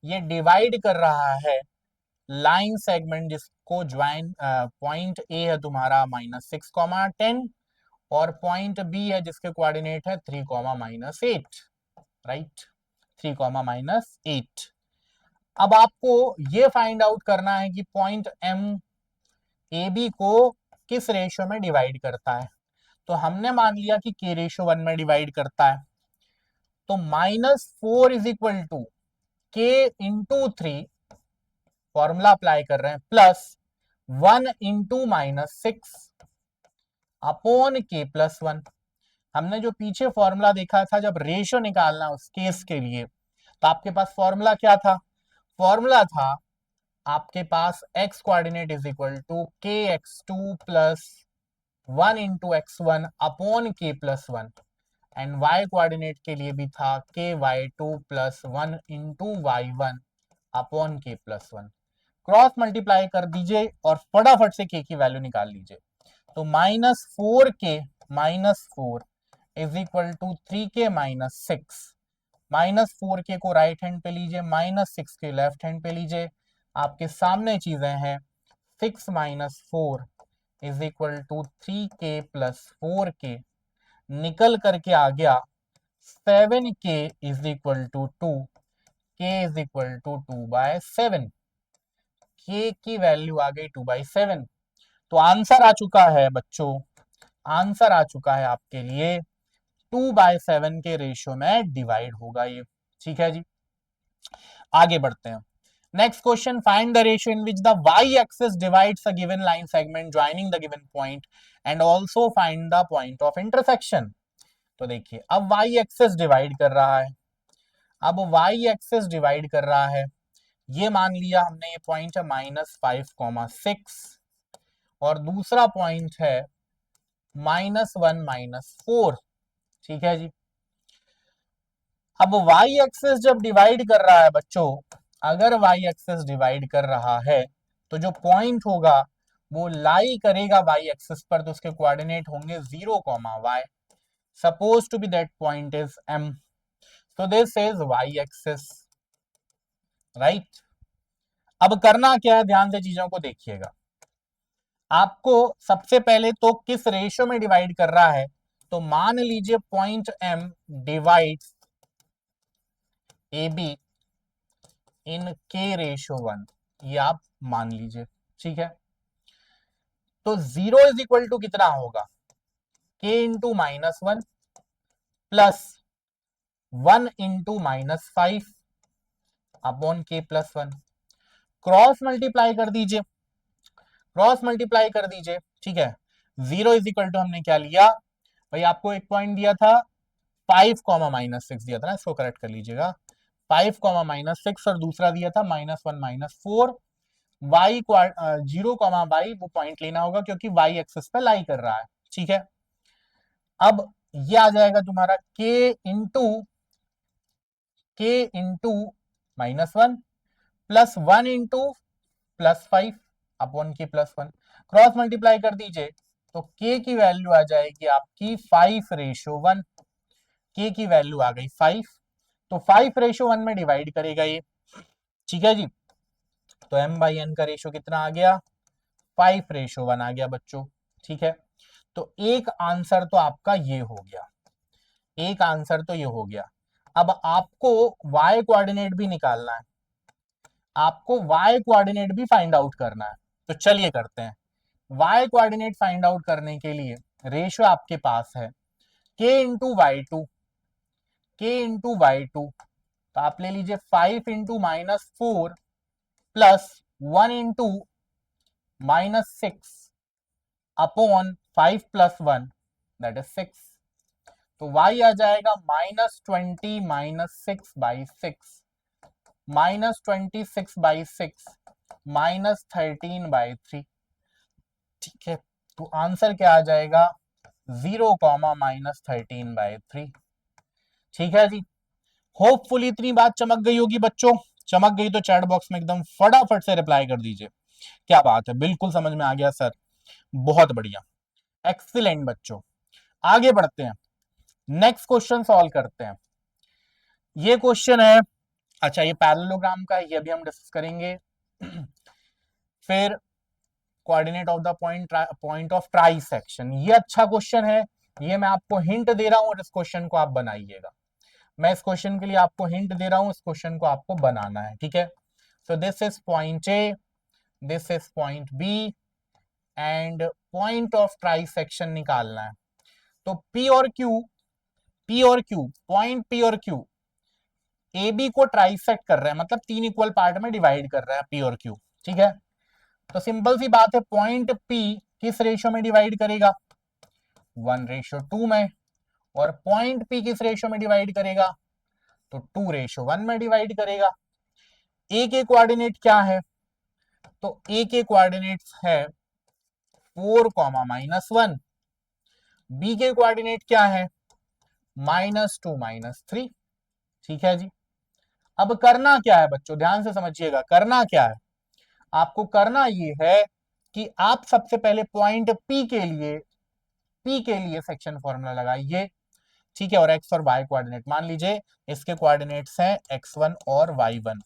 ये डिवाइड कर रहा है लाइन सेगमेंट जिसको ज्वाइन, पॉइंट A है तुम्हारा -6,10 और पॉइंट B है जिसके कोऑर्डिनेट है 3,-8, राइट, 3,-8। अब आपको ये फाइंड आउट करना है कि पॉइंट M AB को किस रेशियो में डिवाइड करता है। तो हमने मान लिया कि K रेशियो 1 में डिवाइड करता है। तो -4 is equal to K into 3, formula apply कर रहे हैं, plus 1 into -6 upon K plus 1। हमने जो पीछे फॉर्मूला देखा था जब रेशियो निकालना उस केस के लिए, तो आपके पास फॉर्मूला क्या था, फॉर्मूला था आपके पास x coordinate is equal to K X two plus 1 into X one upon K plus 1 and y coordinate के लिए भी था K Y two plus 1 into Y one upon K plus 1। Cross multiply कर दीजिए और फटाफट से k की वैल्यू निकाल लीजिए। तो -4k -4 is equal to 3k -6। -4k को राइट हैंड पे लीजिए, -6 के लेफ्ट हैंड पे लीजिए, आपके सामने चीजें हैं। 6 - 4 is equal to 3k plus 4k, निकल करके आ गया 7k is equal to 2, k is equal to 2/7, k की वैल्यू आ गई 2/7। तो आंसर आ चुका है बच्चों, आंसर आ चुका है आपके लिए 2/7 के रेशियो में डिवाइड होगा ये। ठीक है जी, आगे बढ़ते हैं। Next question, find the ratio in which the y axis divides a given line segment joining the given point and also find the point of intersection. तो देखिए अब y एक्सिस डिवाइड कर रहा है, अब y एक्सिस डिवाइड कर रहा है, ये मान लिया हमने, ये पॉइंट है -5,6 और दूसरा पॉइंट है -1 -4। ठीक है जी, अब y एक्सिस जब डिवाइड कर रहा है बच्चों, अगर y एक्सिस डिवाइड कर रहा है तो जो पॉइंट होगा वो लाई करेगा y एक्सिस पर, तो उसके कोऑर्डिनेट होंगे 0, y। Suppose to be that point is M, so this is y axis, right. अब करना क्या है, ध्यान से चीजों को देखिएगा। आपको सबसे पहले तो किस रेशियो में डिवाइड कर रहा है, तो मान लीजिए point M divides A B in K ratio 1, ये आप मान लीजिए, ठीक है। तो 0 इज इक्वल टू कितना होगा, के into -1 plus 1 into -5 upon K plus 1। Cross multiply कर दीजिए, क्रॉस मल्टीप्लाई कर दीजिए, ठीक है। 0 इज इक्वल टू हमने क्या लिया भाई, आपको एक पॉइंट दिया था 5 कॉमा -6 दिया था ना, इसको करेक्ट कर लीजिएगा, 5 कॉमा -6 और दूसरा दिया था -1 -4। वाई 0 कॉमा वाई वो पॉइंट लेना होगा क्योंकि वाई एक्सिस पे लाई कर रहा है, ठीक है। अब ये आ जाएगा तुम्हारा के into -1 plus 1 into +5 upon K plus 1। Cross multiply कर दीजिए तो के की वैल्यू आ जाएगी आपकी 5:1। के की वैल्यू आ गई 5, तो 5:1 में डिवाइड करेगा ये, ठीक है जी। तो m/n का रेशियो कितना आ गया, 5:1 आ गया बच्चों, ठीक है। तो एक आंसर तो आपका ये हो गया, एक आंसर तो ये हो गया। अब आपको y कोऑर्डिनेट भी निकालना है, आपको y कोऑर्डिनेट भी फाइंड आउट करना है। तो चलिए करते हैं। y कोऑर्डिनेट फाइंड आउट करने के लिए रेशियो आपके पास है k इंटू वाई टू, के इंटू वाई टू, तो आप ले लीजिए 5 into -4 plus 1 into -6 upon 5 plus 1 that is 6। तो y आ जाएगा -20 -6/6 -26/6 -13/3, ठीक है। तो आंसर क्या आ जाएगा, 0 -13/3, ठीक है जी। होपफुली इतनी बात चमक गई होगी बच्चों, चमक गई तो चैट बॉक्स में एकदम फटाफट से रिप्लाई कर दीजिए, क्या बात है, बिल्कुल समझ में आ गया सर, बहुत बढ़िया, एक्सीलेंट बच्चों। आगे बढ़ते हैं, नेक्स्ट क्वेश्चन सॉल्व करते हैं। ये क्वेश्चन है, अच्छा ये पैरेललोग्राम का है, ये भी हम डिस्कस करेंगे। फिर coordinate of the point of try section, ये अच्छा क्वेश्चन है, ये मैं आपको हिंट दे रहा हूं और इस क्वेश्चन को आप बनाइएगा। मैं इस क्वेश्चन के लिए आपको हिंट दे रहा हूं, इस क्वेश्चन को आपको बनाना है, ठीक है। So this is point A, this is point B and point of trisection निकालना है। तो पी और क्यू, पॉइंट पी और क्यू ए बी को ट्राइसेक्ट कर रहे हैं, मतलब 3 इक्वल पार्ट में डिवाइड कर रहे हैं पी और क्यू, ठीक है। तो सिंपल सी बात है, पॉइंट पी किस रेशियो में डिवाइड करेगा, 1:2 में, और पॉइंट पी किस रेशियो में डिवाइड करेगा, तो 2:1 में डिवाइड करेगा। ए के कोऑर्डिनेट क्या है, तो ए के कोऑर्डिनेट्स है 4, -1, बी के कोऑर्डिनेट क्या है, -2, -3, ठीक है जी। अब करना क्या है बच्चों, ध्यान से समझिएगा, करना क्या है, आपको करना ये है कि आप सबसे पहले पॉइंट पी के लिए सेक्शन फॉर्मूला लगाइए, ठीक है। और एक्स और वाई कोऑर्डिनेट मान लीजिए, इसके कोऑर्डिनेट्स हैं x1 और y1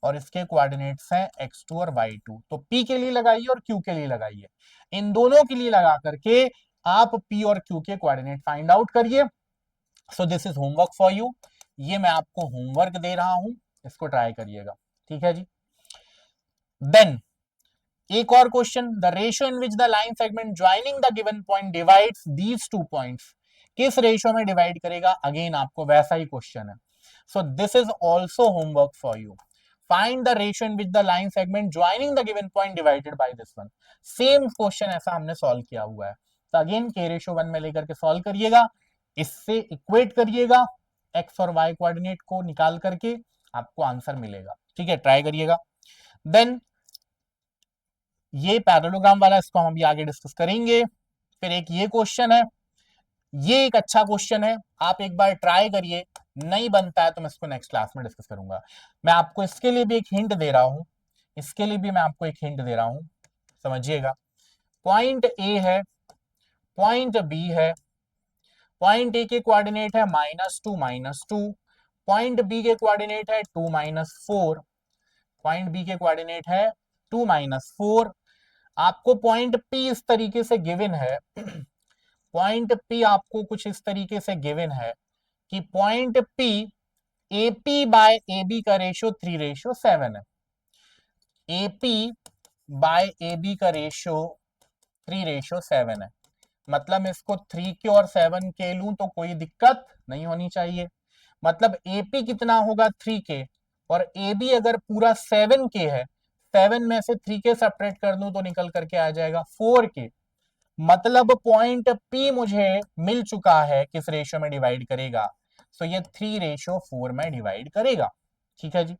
और इसके कोऑर्डिनेट्स हैं x2 और y2। तो p के लिए लगाइए और q के लिए लगाइए, इन दोनों के लिए लगा करके आप p और q के कोऑर्डिनेट फाइंड आउट करिए। सो this is homework for you, ये मैं आपको होमवर्क दे रहा हूं, इसको ट्राई करिएगा, ठीक है जी। देन एक और question, the ratio in which the line segment joining the given point divides these 2 points, किस रेशियो में डिवाइड करेगा, अगेन आपको वैसा ही क्वेश्चन है। So this is also homework for you, find the ratio in which the line segment joining the given point divided by this one. Same question ऐसा हमने solve किया हुआ है, तो अगेन k/1 में लेकर के सॉल्व करिएगा, इससे इक्वेट करिएगा, एक्स और वाई कोऑर्डिनेट को निकाल करके आपको आंसर मिलेगा, ठीक है, ट्राई करिएगा। देन ये पैरेललोग्राम वाला, इसको हम अभी आगे डिस्कस करेंगे। फिर एक ये क्वेश्चन है, ये एक अच्छा क्वेश्चन है, आप एक बार ट्राई करिए, नहीं बनता है तो मैं इसको नेक्स्ट क्लास में डिस्कस करूंगा। मैं आपको इसके लिए भी एक हिंट दे रहा हूं, इसके लिए भी मैं आपको एक हिंट दे रहा हूं, समझिएगा। पॉइंट ए है, पॉइंट बी है, पॉइंट ए के कोऑर्डिनेट है -2 -2, पॉइंट बी के कोऑर्डिनेट है 2 -4, पॉइंट बी के कोऑर्डिनेट है 2 -4, आपको पॉइंट पी इस तरीके से गिवन है, पॉइंट पी आपको कुछ इस तरीके से गिवन है कि point P AP by A B का रेशियो 3:7 है। एपी बाय ए बी का रेशियो 3:7 है। मतलब मैं इसको 3 के और 7 के लूं तो कोई दिक्कत नहीं होनी चाहिए। मतलब एपी कितना होगा 3 के, और ए बी अगर पूरा 7 के है, 7 में से 3 के सेपरेट कर दूं तो निकल करके आ जाएगा 4 के। मतलब पॉइंट पी मुझे मिल चुका है किस रेशियो में डिवाइड करेगा, तो ये 3:4 में डिवाइड करेगा। ठीक है जी।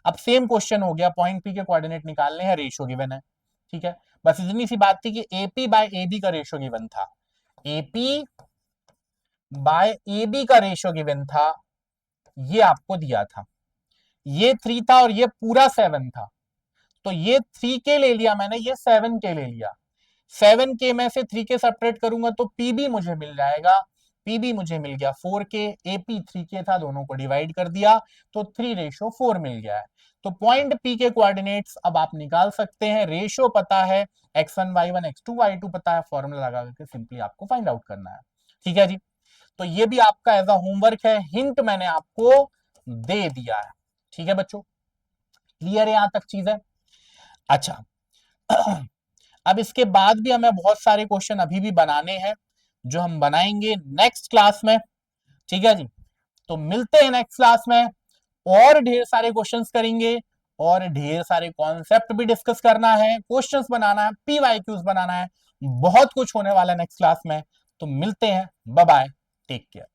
अब सेम क्वेश्चन हो गया, पॉइंट पी के कोऑर्डिनेट निकालने हैं, रेशियो गिवन है। ठीक है, बस इतनी सी बात थी कि एपी बाय ए बी का रेशियो गिवन था, एपी बाय ए बी का रेशियो गिवन था, ये आपको दिया था। ये 3 था और ये पूरा 7 था, तो ये 3 के ले लिया मैंने, ये 7 के ले लिया। 7 के में से 3 के सेपरेट करूंगा तो पीबी मुझे मिल जाएगा, पीबी मुझे मिल गया 4 के, एपी 3 के था, दोनों को डिवाइड कर दिया तो 3:4 मिल गया है। तो पॉइंट पी के कोऑर्डिनेट्स अब आप निकाल सकते हैं, रेशियो पता है, x1 y1 x2 y2 पता है, फॉर्मूला लगा करके सिंपली आपको फाइंड आउट करना है। ठीक है जी, तो ये भी आपका एज अ होमवर्क है, हिंट मैंने आपको दे दिया है। ठीक है बच्चों, क्लियर है यहां तक चीज है? अच्छा, अब इसके बाद भी हमें बहुत सारे क्वेश्चन अभी भी बनाने हैं, जो हम बनाएंगे नेक्स्ट क्लास में। ठीक है जी, तो मिलते हैं नेक्स्ट क्लास में, और ढेर सारे क्वेश्चंस करेंगे, और ढेर सारे कॉन्सेप्ट भी डिस्कस करना है, क्वेश्चंस बनाना है, पीवाईक्यूज बनाना है, बहुत कुछ होने वाला है नेक्स्ट क्लास में। तो मिलते हैं, बाय बाय, टेक केयर।